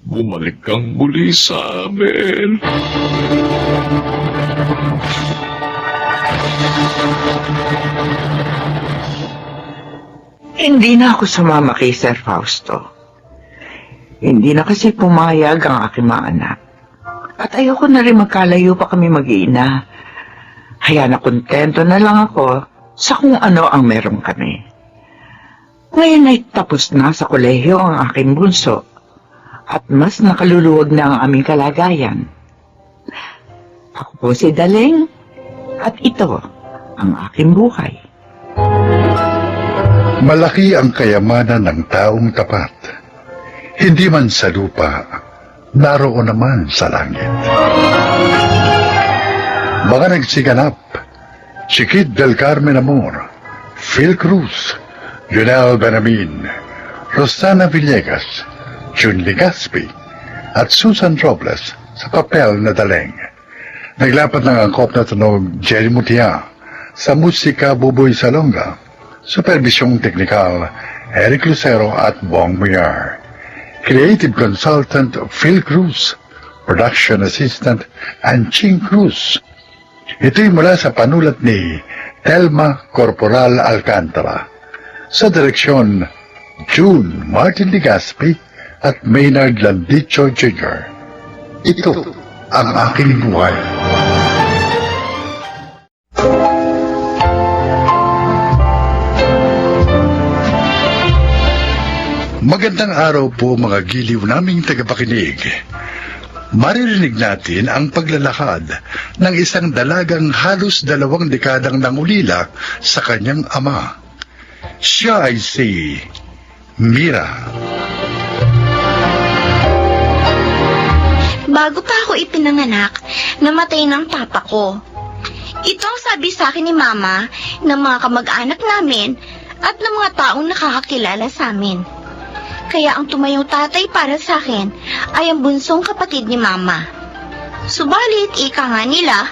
bumalik kang muli sa amin. hindi na ako sumama kay Sir Fausto. Hindi na kasi pumayag ang aking mga anak. At ayoko na rin magkalayo pa kami mag-iina. Kaya nakontento na lang ako sa kung ano ang meron kami. Ngayon ay tapos na sa kolehiyo ang aking bunso at mas nakaluluwag na ang aming kalagayan. Ako po si Daling at ito ang aking buhay. Malaki ang kayamanan ng taong tapat. Hindi man sa lupa, naroon naman sa langit. Mga nagsiganap, si Kid Del Carmen Amor, Phil Cruz, Lionel Benamin, Rosana Villegas, Jun Legaspi, at Susan Robles sa papel na Daleng. Naglapat ng angkop na tunog Jerry Mutia, sa musika Buboy Salonga, supervisyong teknikal Eric Lucero at Bong Muyar. Creative Consultant Phil Cruz, Production Assistant Anching Cruz. Ito'y mula sa panulat ni Telma Corporal Alcantara. Sa direksyon, June Martin Legaspi at Maynard Landicho Jr. Ito ang aking buhay. Magandang araw po mga giliw naming tagapakinig. Maririnig natin ang paglalakad ng isang dalagang halos 2 dekadang nangulila sa kanyang ama. Siya ay si Mira. Bago pa ako ipinanganak, namatay ng papa ko. Ito ang sabi sa akin ni Mama ng mga kamag-anak namin at ng mga taong nakakakilala sa amin. Kaya ang tumayong tatay para sa akin ay ang bunsong kapatid ni Mama. Subalit, ika nga nila,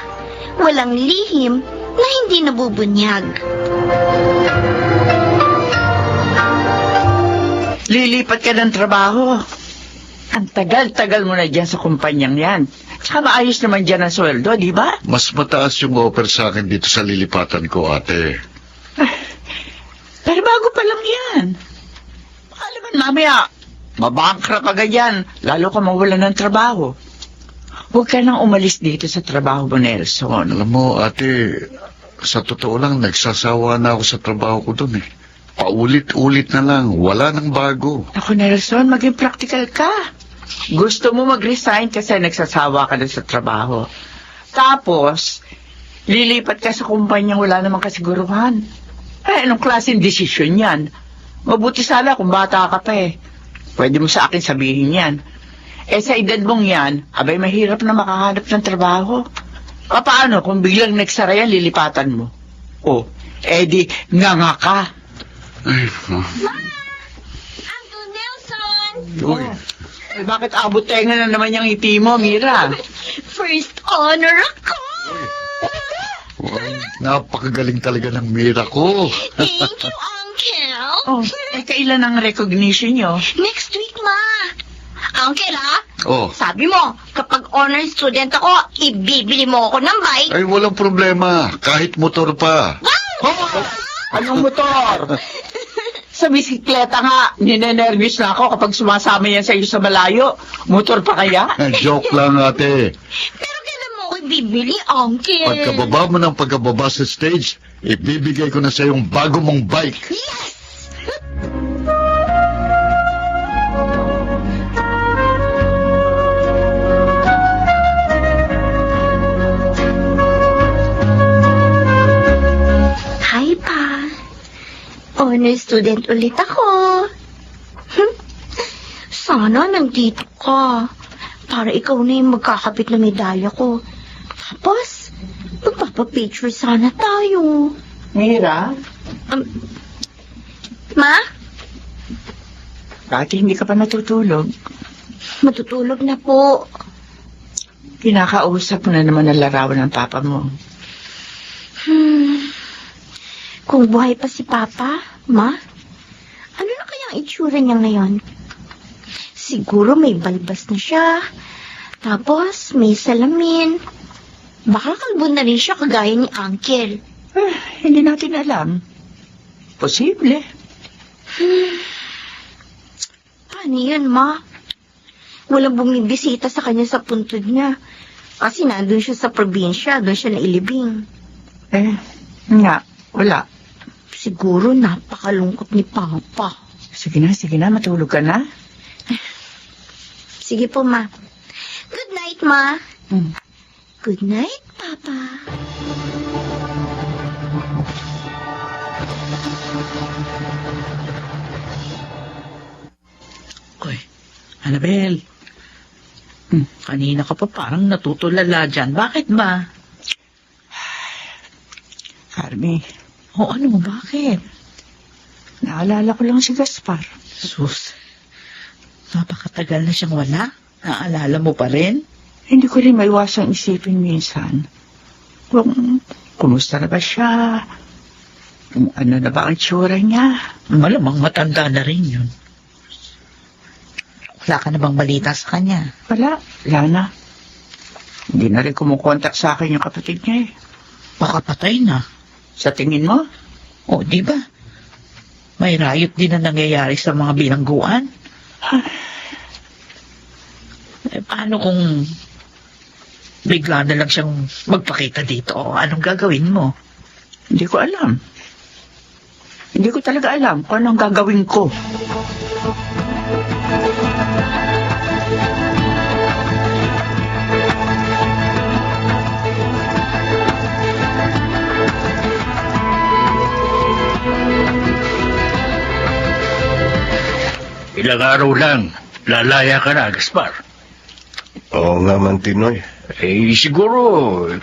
walang lihim na hindi nabubunyag. Lilipat ka ng trabaho. Ang tagal-tagal mo na dyan sa kumpanyang yan. Tsaka maayos naman dyan ang sweldo, di ba? Mas mataas yung offer sa akin dito sa lilipatan ko, ate. Pero bago pa lang yan. Alam mo, mamaya, mabankrupt ka ganyan, lalo ka mawalan ng trabaho. Huwag ka nang umalis dito sa trabaho mo, Nelson. Alam mo, ate, sa totoo lang, nagsasawa na ako sa trabaho ko dun eh. Paulit-ulit na lang, wala nang bago. Ako, Nelson, maging practical ka. Gusto mo mag-resign kasi nagsasawa ka na sa trabaho. Tapos, lilipat ka sa kumpanyang wala namang kasiguruhan. Anong klaseng desisyon yan? Mabuti sana kung bata ka pa eh. Pwede mo sa akin sabihin yan. Sa edad mong yan, abay mahirap na makahanap ng trabaho. Paano kung biglang nagsara yan, lilipatan mo? Di nga ka. Ay, Uncle Nelson! uy, Bakit abot tenga na naman yung ngiti mo, Mira? First honor ako! napakagaling talaga ng Mira ko. Thank you, Uncle! Kailan ang recognition nyo? Next week, Ma! Uncle, ha? Oh, Sabi mo, kapag honor student ako, ibibili mo ako ng bike. ay walang problema, kahit motor pa. Anong motor? Sa bisikleta nga, ninenervyos na ako kapag sumasama yan sa iyo sa malayo. Motor pa kaya? Joke lang, ate. Pero kailan mo ko bibili, Uncle? Pagkababa mo ng pagkababa sa stage, ibibigay ko na sa yung bago mong bike. Yes! Hi, Pa. Honor student ulit ako. Sana nandito ka. Para ikaw na yung magkakapit na medalya ko. Tapos, magpapapicture sana tayo. Mira, Ma? bakit hindi ka pa natutulog? Matutulog na po. Kinakausap mo na naman ang larawan ng papa mo. Kung buhay pa si Papa, Ma, ano na kayang itsura niya ngayon? Siguro may balbas na siya. Tapos, may salamin. Baka kalbo na rin siya kagaya ni Uncle. Hindi natin alam. Posible. Paano yun, Ma? Walang bumibisita sa kanya sa puntod niya. Kasi nandun siya sa probinsya, doon siya nailibing. Nga, wala. Siguro napakalungkot ni Papa. Sige na, matulog ka na. Sige po, Ma. Good night, Ma. Hmm. Good night, Papa. Uy, Annabel. Kanina ka pa parang natutulala dyan. Bakit ba? Carmi, O ano, bakit? naalala ko lang si Gaspar. Sus, napakatagal na siyang wala. Naalala mo pa rin? Hindi ko rin maiwasang isipin minsan kung kumusta na ba siya, kung ano na ba ang tsura niya. Malamang matanda na rin yun. Wala ka na bang balita sa kanya? Wala na. Hindi na rin kumukontak sa akin yung kapatid niya eh. Baka patay na. Sa tingin mo? O, di ba? May riot din na nangyayari sa mga bilangguan. Paano kung bigla na lang siyang magpakita dito? Anong gagawin mo? Hindi ko alam. Hindi ko talaga alam kung anong gagawin ko. Ilang araw lang, lalaya ka na, Gaspar. Oo nga man, Tinoy. Siguro,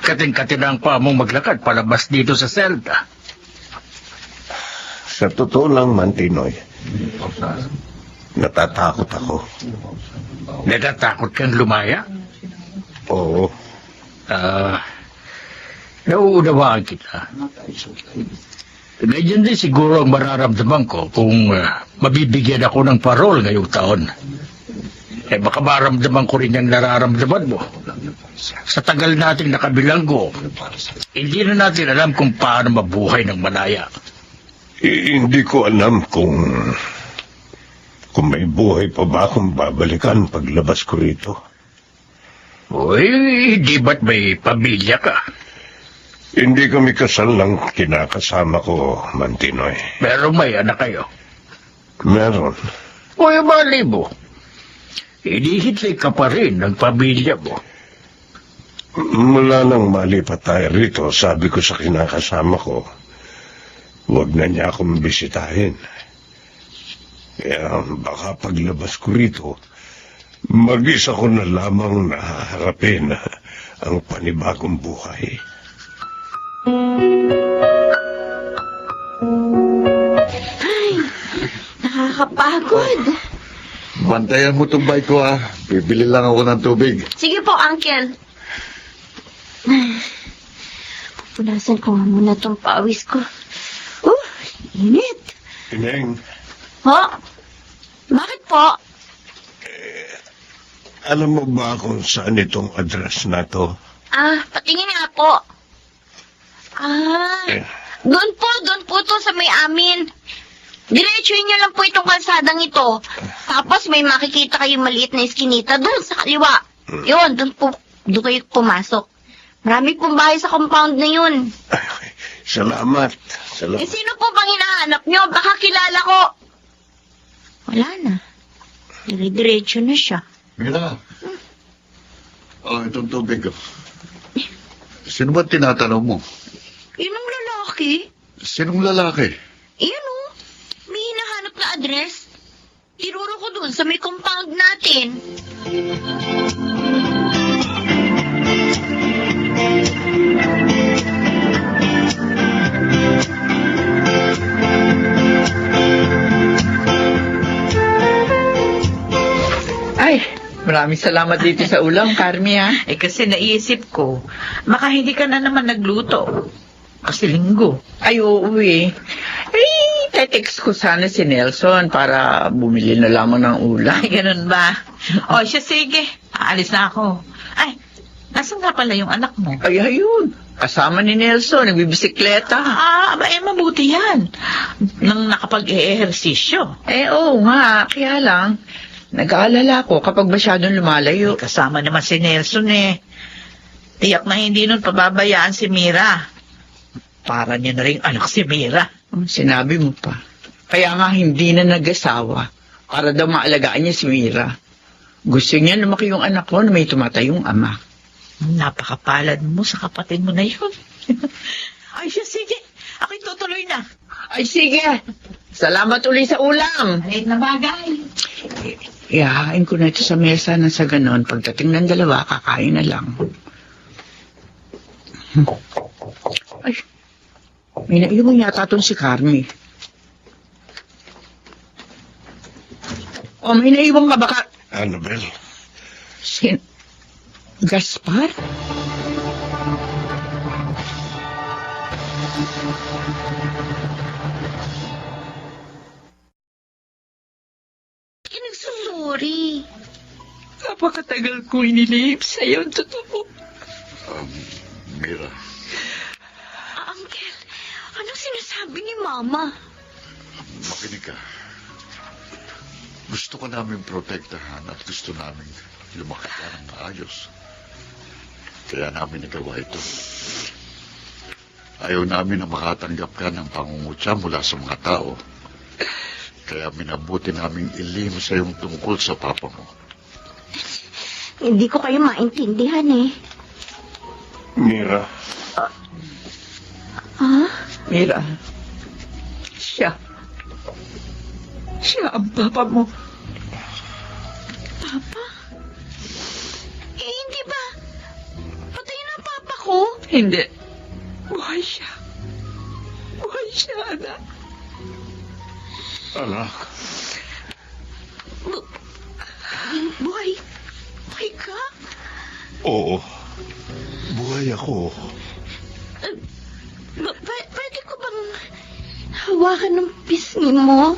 kating-kating ang pa mong maglakad palabas dito sa selda. Sa totoo lang man, Tinoy, natatakot ako. Natatakot kang lumaya? Oo. Nauunawaan kita. Ganyan din siguro ang mararamdaman ko kung mabibigyan ako ng parol ngayong taon. Baka maramdaman ko rin yung nararamdaman mo. Sa tagal nating nakabilanggo, hindi na natin alam kung paano mabuhay ng malaya. Hindi ko alam kung may buhay pa ba akong babalikan paglabas ko rito. Uy, di ba't may pamilya ka? Hindi kami kasal ng kinakasama ko, Mantinoy. Pero may anak kayo. Meron. Uy, mali mo. Hinihintay ka pa rin ng pamilya mo. Mula nang malipat tayo rito, sabi ko sa kinakasama ko, huwag na niya akong bisitahin. Kaya baka paglabas ko rito, mag-isa ko na lamang nahaharapin ang panibagong buhay. Ay, nakakapagod. Bantayan mo itong bike ko, ha. Bibili lang ako ng tubig. Sige po, Uncle. Pupunasan ko nga muna itong pawis ko. Init. Ineng, Ho? Bakit po? alam mo ba kung saan itong address na to? Patingin nga po. Doon po to sa may amin. Diretsuhin niyo lang po itong kalsadang ito. Tapos may makikita kayong maliit na iskinita doon sa kaliwa. Yun, doon kayo pumasok. Marami pong bahay sa compound na yun. Salamat. Sino po bang hinahanap niyo? Baka kilala ko. Wala na. Dire-diretso na siya. Mira. Oh, itong tubig. Sino ba tinatanong mo? Yun ang lalaki. Sinong lalaki? Iyan o. May hinahanap na address. Iruro ko dun sa may compound natin. Ay, maraming salamat dito sa ulam, Carmi, ha? Eh kasi naisip ko, baka hindi ka na naman nagluto. Kasi linggo. Ay, oo eh. Text ko sana si Nelson para bumili na lamang ng ulam. Ay, ganun ba? O, siya sige. Aalis na ako. Ay, nasan nga pala yung anak mo? Ay, ayun. Kasama ni Nelson, nagbibisikleta. Mabuti yan. Nang nakapag-ehersisyo. Oo nga, kaya lang, nag-aalala ko kapag masyadong lumalayo. Kasama naman si Nelson eh. Tiyak na hindi nun pababayaan si Mira. Para niya na rin anak si Mira. Sinabi mo pa. Kaya nga hindi na nag-asawa para daw maalagaan niya si Mira. Gusto niya lumaki yung anak ko na may tumatayong ama. Napakapalad mo sa kapatid mo na yun. Ay, siya, sige. Ako'y tutuloy na. Ay, sige. Salamat uli sa ulam. Maliit na bagay. Ihahain ko na ito sa mesa na sa ganon. Pagdating ng dalawa, kakain na lang. Ay, may naiwan yata itong si Carmi. O, may naiwan ka baka... Annabel, Gaspar? Nagsusuri. Napakatagal ko inilihip sa'yo. Totoo. Mira. Uncle, anong sinasabi ni Mama? Makinig ka. Gusto ko namin protektahan at gusto namin lumaki ka ng maayos. Kaya namin nagawa ito. Ayaw namin na makatanggap ka ng pangungutya mula sa mga tao. Kaya minabuti namin ilihim sa iyong tungkol sa papa mo. Hindi ko kayo maintindihan eh. Mira, Ha? Mira, siya ang papa mo. Papa? Hindi ba? Patay na papa ko? Hindi. Buhay siya. Buhay siya, anak. anak, Buhay? Buhay ka? oo. Buhay ako. Pwede ko bang hawakan ng pisngi mo?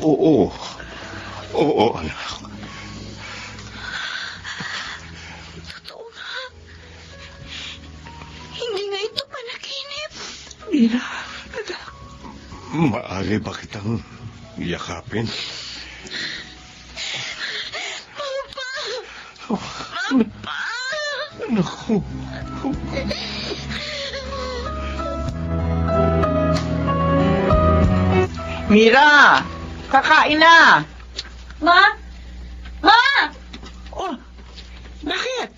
Oo. Oo, anak. Totoo nga. Hindi nga ito panaginip. Mira, anak. Maaari ba kitang yakapin? Papa! Naku. Mira! Kakain na! Ma? Ma! Oh, bakit?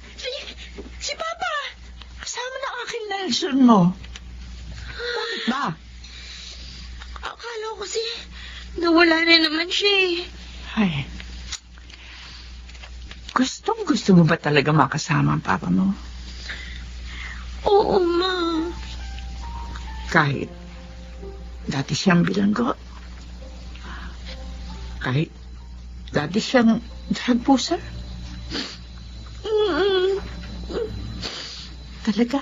Si Papa! Kasama na aking Nelson mo. Bakit ba? Akala ko kasi nawala na naman siya eh. Ay. Gusto mo ba talaga makasama ang Papa mo? Oo, Ma. Kahit dati siyang bilanggo. Kahit dati siyang drug pusher. Talaga?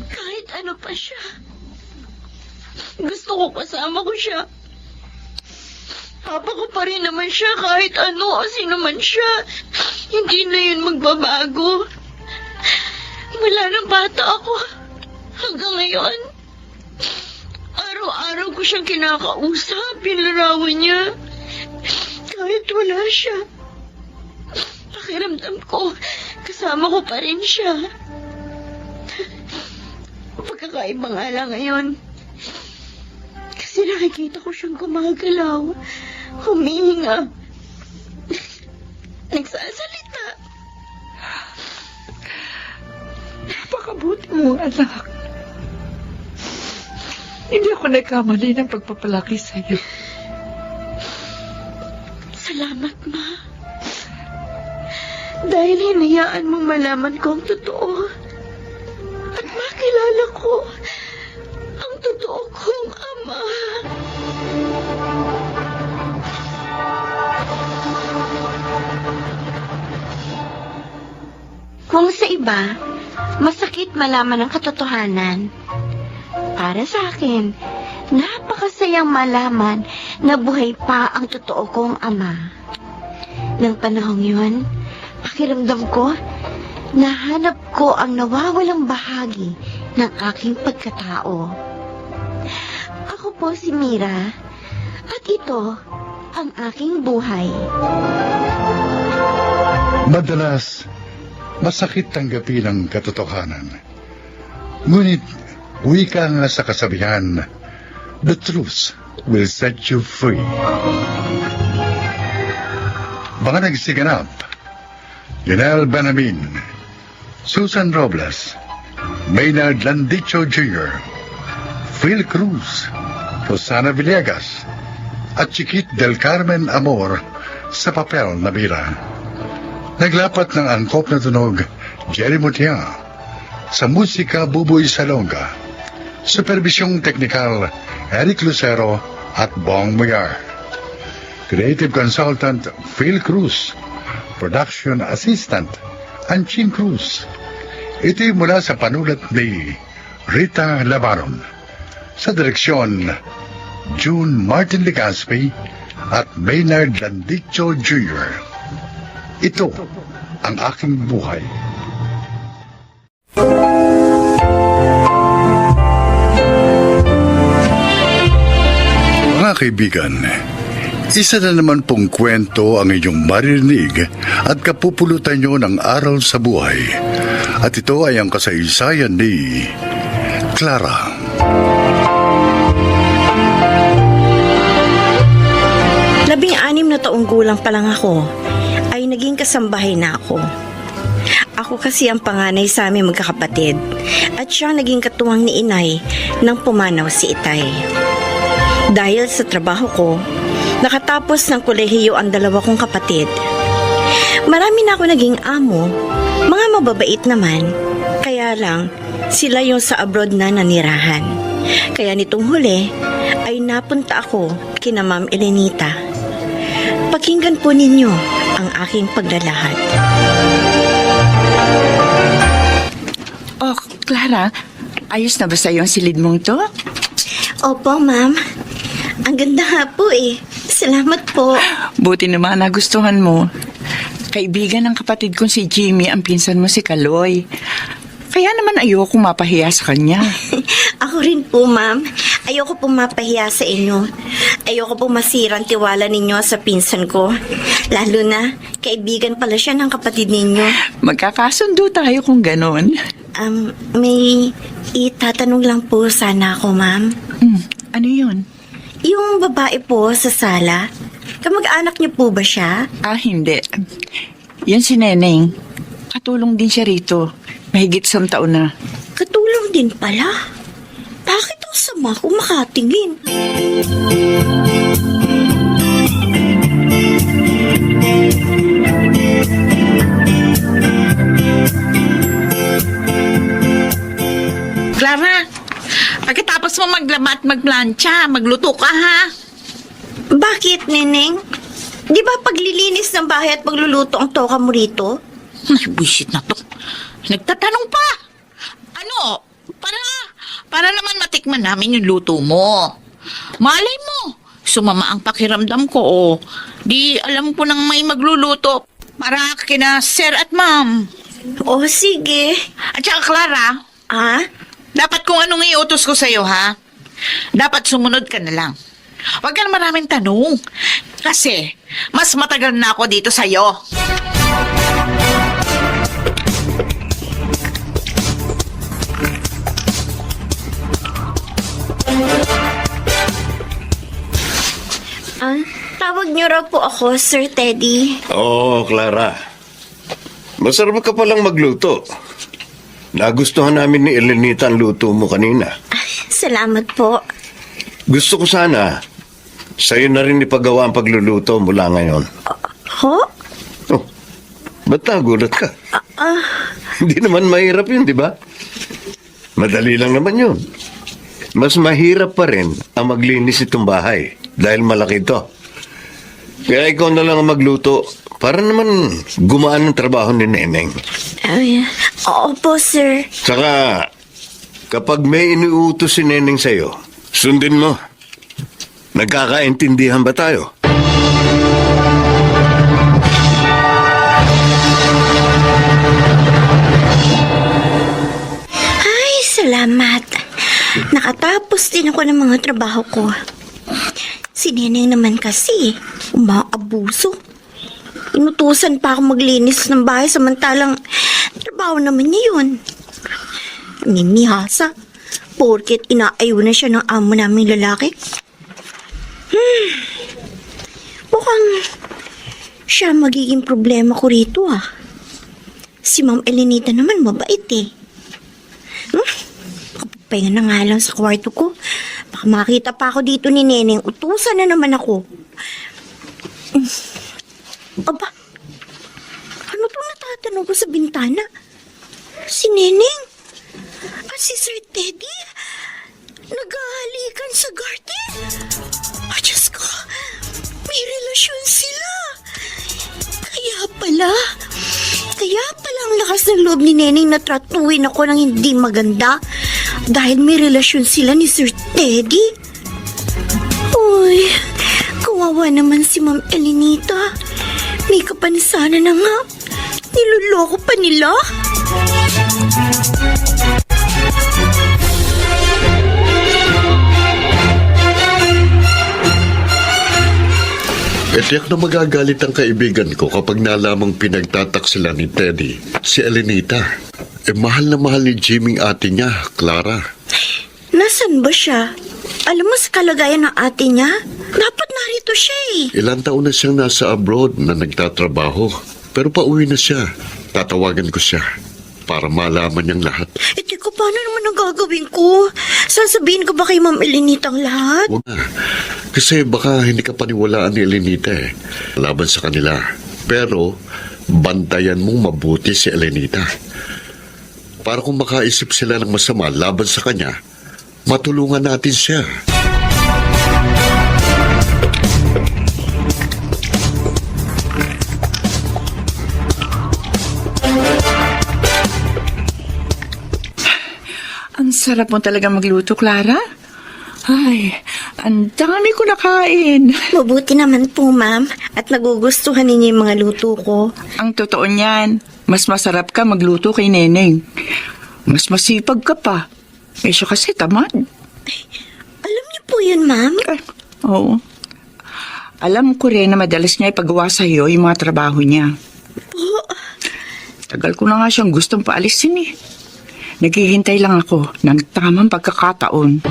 Kahit ano pa siya. Gusto ko kasama ko siya. Papa ko pa rin naman siya kahit ano o sino man siya. Hindi na yun magbabago. Mula nang bata ako hanggang ngayon. Araw-araw ko siyang kinakausap, yung larawan niya. Kahit wala siya. Pakiramdam ko, kasama ko pa rin siya. Pagkakaiba nga lang ngayon. Kasi nakikita ko siyang gumagalaw, humihinga, nagsasalita. Napakabuti mo, anak. Hindi ako nagkamali ng pagpapalaki sa'yo. Salamat, Ma. Dahil hinayaan mong malaman ko ang totoo. At makilala ko ang totoo kong ama. Kung sa iba, masakit malaman ang katotohanan. Para sa akin, napakasayang malaman na buhay pa ang totoo kong ama. Nang panahong yun, pakiramdam ko, nahanap ko ang nawawalang bahagi ng aking pagkatao. Ako po si Mira, at ito ang aking buhay. Madalas, masakit tanggapin ang katotohanan. Ngunit, wika nga sa kasabihan, the truth will set you free. Mga nagsiganap, Lionel Benamin, Susan Robles, Maynard Landicho Jr., Phil Cruz, Rosana Villegas, at Chiquit del Carmen Amor sa papel na Mira. Naglapat ng angkop na tunog, Jerry Mutia, sa musika Buboy Salonga, supervisyong teknikal, Eric Lucero at Bong Muyar. Creative Consultant, Phil Cruz. Production Assistant, Anching Cruz. Ito'y mula sa panulat ni Rita Labaron. Sa direksyon, June Martin Legaspi at Maynard Landicho Jr. Ito ang aking buhay. Mga kaibigan, isa na naman pong kwento ang inyong maririnig at kapupulutan nyo ng aral sa buhay. At ito ay ang kasaysayan ni Clara. Labing-anim na taong gulang pa lang ako, ay naging kasambahay na ako. Ako kasi ang panganay sa aming magkakapatid, at siya naging katuwang ni inay nang pumanaw si Itay. Dahil sa trabaho ko, nakatapos ng kolehiyo ang dalawa kong kapatid. Marami na ako naging amo, mga mababait naman. Kaya lang, sila yung sa abroad na nanirahan. Kaya nitong huli, ay napunta ako kina Ma'am Elenita. Pakinggan po ninyo ang aking paglalahad. Oh, Clara, ayos na ba sa'yo ang silid mong to? Opo, Ma'am. Ang ganda nga po eh. Salamat po. Buti naman nagustuhan mo. Kaibigan ng kapatid kong si Jimmy ang pinsan mo si Kaloy. Kaya naman ayoko mapahiya sa kanya. Ako rin po, Ma'am. Ayoko po mapahiya sa inyo. Ayoko po masira ang tiwala ninyo sa pinsan ko. Lalo na, kaibigan pala siya ng kapatid ninyo. Magkakasundo tayo kung ganon. May itatanong lang po sana ako, Ma'am. Ano yun? Yung babae po sa sala, kamag-anak niyo po ba siya? Hindi. Yan si Neneng. Katulong din siya rito. Mahigit 100 taon na. Katulong din pala. Bakit ang sama kung makatingin? Clara, pagkatapos mo maglaba at magplancha, magluto ka ha? Bakit, Neneng? Di ba paglilinis ng bahay at pagluluto ang toka mo rito? Ay, buisit na to. Nagtatanong pa. Ano? Para naman matikman namin yung luto mo. Malay mo, sumama ang pakiramdam ko o di alam ko nang may magluluto para kina Sir at Ma'am. O, sige. At saka Clara, Ah? dapat kung anong iutos ko sa'yo ha. Dapat sumunod ka na lang. Huwag ka na maraming tanong. Kasi, mas matagal na ako dito sa'yo. Tawag niyo raw po ako, Sir Teddy. Oo, Clara. Masarap ka palang magluto. Nagustuhan namin ni Elenita ang luto mo kanina. Salamat po. Gusto ko sana, sa'yo na rin ipagawa ang pagluluto mula ngayon. Ho? Oh, ba't nagulat ka? Hindi naman mahirap yun, di ba? Madali lang naman yun. Mas mahirap pa rin ang maglinis itong bahay dahil malaki ito. Kaya ikaw na lang ang magluto para naman gumaan ang trabaho ni Neneng. Ay, opo, sir. Saka, kapag may iniutos si Neneng sa'yo, sundin mo. Nagkakaintindihan ba tayo? Ay, salamat. Nakatapos din ako ng mga trabaho ko. Si Neneng naman kasi, umaabuso. Inutusan pa ako maglinis ng bahay samantalang trabaho naman niya yun. Mimihasa, porket inaayaw na siya ng amo naming lalaki. Mukhang siya magiging problema ko rito ah. Si Ma'am Elenita naman mabait eh. Pahinga na nga lang sa kwarto ko. Baka makita pa ako dito ni Neneng. Utusan na naman ako. Aba, ano itong natatanong ko sa bintana? Si Neneng? At si Sir Teddy? Naghahalikan sa garden? Oh, Diyos ko. May relasyon sila. Kaya pala ang lakas ng loob ni Neneng na tratuin ako ng hindi maganda dahil may relasyon sila ni Sir Teddy. Uy, kawawa naman si Ma'am Elenita. May kapansana na nga. Niloloko pa nila. Tiyak na magagalit ang kaibigan ko kapag nalamang pinagtatak sila ni Teddy, si Elenita. Mahal na mahal ni Jimmy ang ate niya, Clara. Nasaan ba siya? Alam mo sa kalagayan ng ate niya? Dapat narito siya eh. Ilang taon na siyang nasa abroad na nagtatrabaho. Pero pauwi na siya. Tatawagan ko siya para malaman niyang lahat. Teka, paano naman ang gagawin ko? Sasabihin ko ba kay Ma'am Elenita ang lahat? Huwag na. Kasi baka hindi ka paniwalaan ni Elenita eh. Laban sa kanila. Pero, bantayan mong mabuti si Elenita. Para kung makaisip sila ng masama laban sa kanya, matulungan natin siya. Ang sarap mo talaga magluto, Clara. Ay, ang dami ko nakain. Mabuti naman po, ma'am. At nagugustuhan ninyo yung mga luto ko. Ang totoo niyan, mas masarap ka magluto kay Neneng. Mas masipag ka pa. Eh siya kasi tamad. Alam niyo po yun, ma'am? Oo. Alam ko rin na madalas niya ipagawa sa iyo yung mga trabaho niya. Tagal ko na nga siyang gustong paalisin eh. Naghihintay lang ako ng tamang pagkakataon.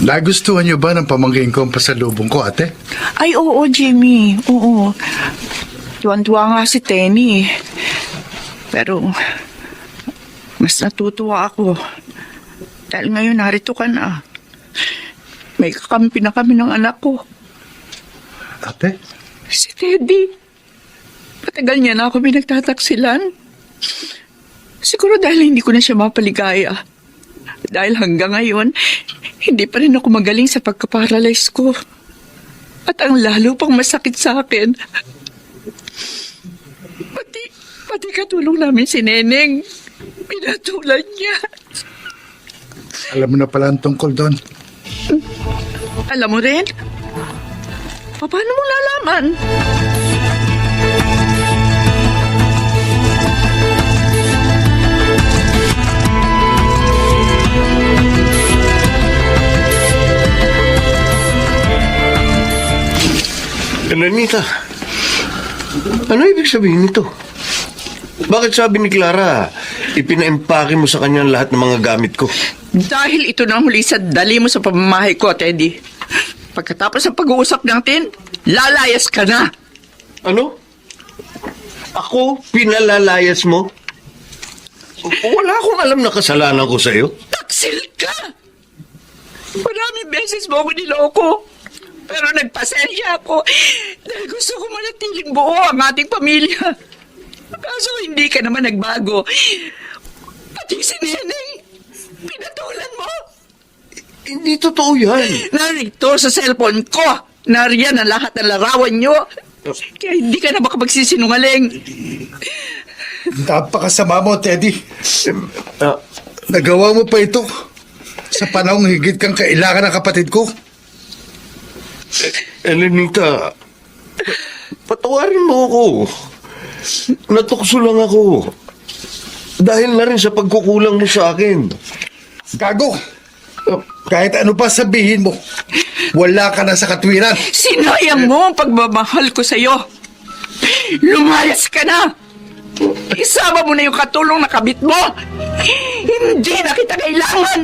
Nagustuhan niyo ba ng pamangkin ko ang pasalubong ko, ate? Ay, oo, Jimmy. Oo. Tuwan-tuwa nga si Tenny. Pero, mas natutuwa ako. Dahil ngayon narito ka na. May kakampi na kami ng anak ko. Ate? Si Teddy. Patagal niya na ako pinagtataksilan. Siguro dahil hindi ko na siya mapaligaya. Dahil hanggang ngayon, hindi pa rin ako magaling sa pagkaparalyze ko. At ang lalo pang masakit sa akin, pati katulong namin si Neneng, pinatulan niya. Alam mo na pala ang tungkol doon. Alam mo rin? Paano mo nalaman? Anita, ano ibig sabihin nito? Bakit sabi ni Clara, ipina-empake mo sa kanya lahat ng mga gamit ko? Dahil ito na ang huli sa dali mo sa pamamahay ko, Teddy. Pagkatapos ng pag-uusap natin, lalayas ka na. Ano? Ako? Pinalalayas mo? Wala akong alam na kasalanan ko sa'yo. Taksil ka! Maraming beses mo ako niloko. Pero nagpasensya ako dahil gusto ko manatiling buo ang ating pamilya. Kaso hindi ka naman nagbago. Pati si Neneng, pinatulan mo. Hindi totoo yan. Narito sa cellphone ko. Nariyan ang lahat ng larawan nyo. Kaya hindi ka na makapagsisinungaling. Napakasama mo, Teddy. Nagawa mo pa ito sa panahong higit kang kailangan ng kapatid ko. Elenita, patawarin mo ako. Natukso lang ako. Dahil na rin sa pagkukulang mo sa akin. Gago! Kahit ano pa sabihin mo, wala ka na sa katwiran. Sinayang mo ang pagmamahal ko sa'yo. Lumayas ka na! Isama mo na yung katulong na kabit mo! Hindi na kita kailangan!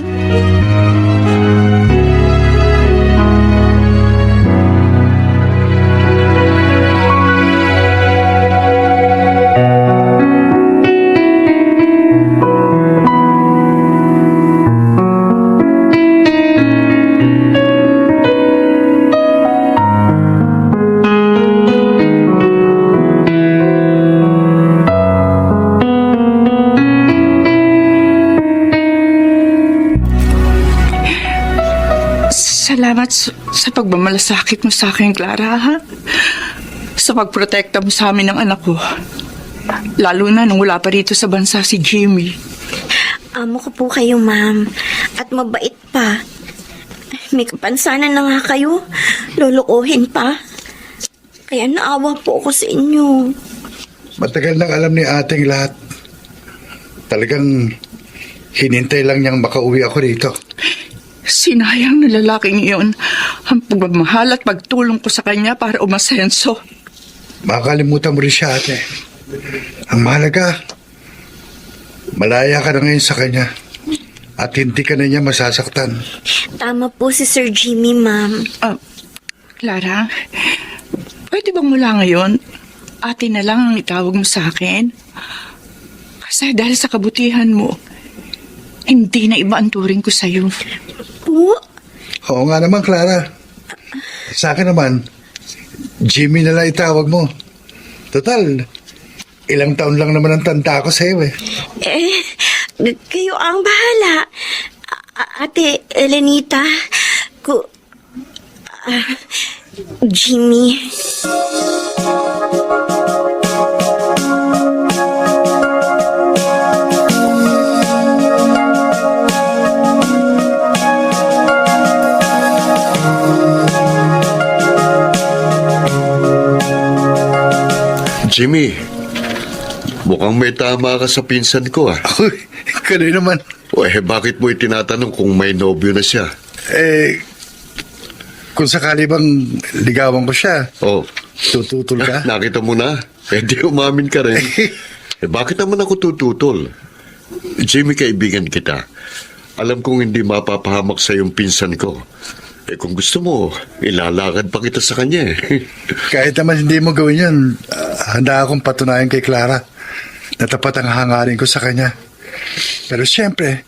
Salamat sa pagmamalasakit mo sa akin, Clara, ha? Sa pagprotekta mo sa amin ng anak ko. Lalo na nung wala pa rito sa bansa si Jimmy. Amo ko po kayo, ma'am. At mabait pa. May kapansanan na nga kayo. Lulukuhin pa. Kaya naawa po ako sa inyo. Matagal nang alam ni ating lahat. Talagang hinintay lang niyang makauwi ako dito. Sinayang na lalaking iyon ang pagmamahal at pagtulong ko sa kanya para umasenso. Makakalimutan mo rin siya, ate. Ang mahalaga, malaya ka na ngayon sa kanya at hindi ka na niya masasaktan. Tama po si Sir Jimmy, ma'am. Clara, pwede bang mula ngayon, ate na lang ang itawag mo sa akin? Kasi dahil sa kabutihan mo, hindi na iba ang turing ko sa'yo. Po? Oo nga naman, Clara. Sa akin naman, Jimmy na lang itawag mo. Total, ilang taon lang naman ang tanda ko sa'yo eh. Kayo ang bahala. Ate Elenita, Jimmy. Jimmy, mukhang may tama ka sa pinsan ko ah. Uy, kanoy naman. Bakit mo itinatanong kung may nobyo na siya? Kung sakali bang ligawan ko siya, Oh, tututol ka? nakita mo na? Di umamin ka rin. Bakit naman ako tututol? Jimmy, kaibigan kita. Alam kong hindi mapapahamak sa yung pinsan ko. Kung gusto mo, ilalakad pa kita sa kanya eh. Kahit naman hindi mo gawin yun, handa akong patunayan kay Clara na tapat ang hangarin ko sa kanya. Pero siyempre,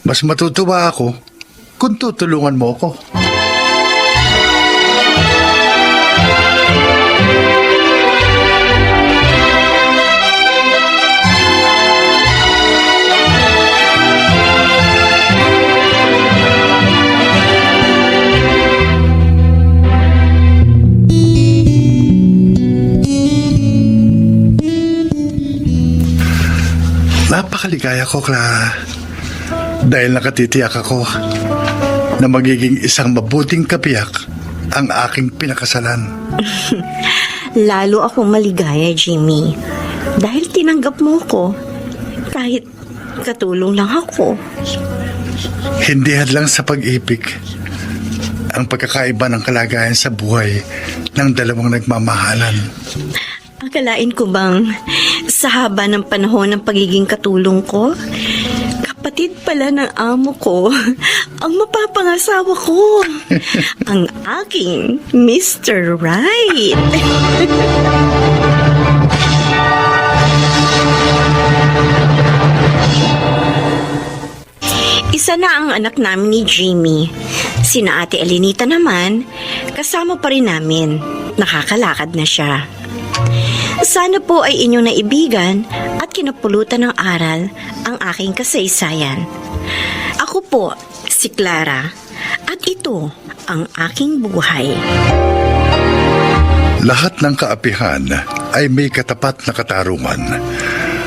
mas matutuwa ako kung tutulungan mo ako. maligaya ko, Clara. Dahil nakatitiyak ako na magiging isang mabuting kabiyak ang aking pinakasalan. Lalo akong maligaya, Jimmy. Dahil tinanggap mo ko. Kahit katulong lang ako. Hindi hadlang sa pag-ibig ang pagkakaiba ng kalagayan sa buhay ng dalawang nagmamahalan. Akalain ko bang sa haba ng panahon ng pagiging katulong ko, kapatid pala ng amo ko ang mapapangasawa ko. Ang aking Mr. Right. Isa na ang anak namin ni Jimmy. Sina Ate Elenita naman, kasama pa rin namin. Nakakalakad na siya. Sana po ay inyong naibigan at kinapulutan ng aral ang aking kasaysayan. Ako po, si Clara, at ito ang aking buhay. Lahat ng kaapihan ay may katapat na katarungan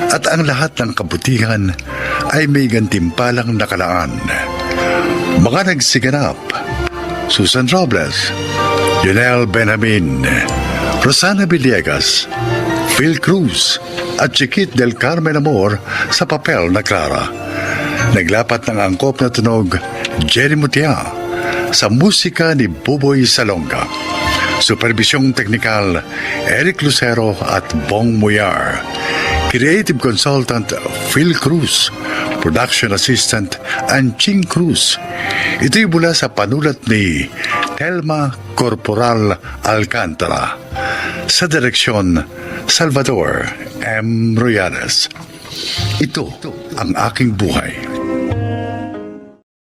at ang lahat ng kabutihan ay may gantimpalang nakalaan. Mga nagsiganap: Susan Robles, Lionel Benjamin, Rosana Villegas, Phil Cruz at Chiquit del Carmen Amor sa papel na Clara. Naglapat ng angkop na tunog Jenny Mutia sa musika ni Buboy Salonga. Supervisyong teknikal Eric Lucero at Bong Muyar. Creative Consultant Phil Cruz. Production Assistant Anching Cruz. Ito'y mula sa panulat ni Telma Corporal Alcantara. Sa direksyon Salvador M. Royales. Ito ang aking buhay.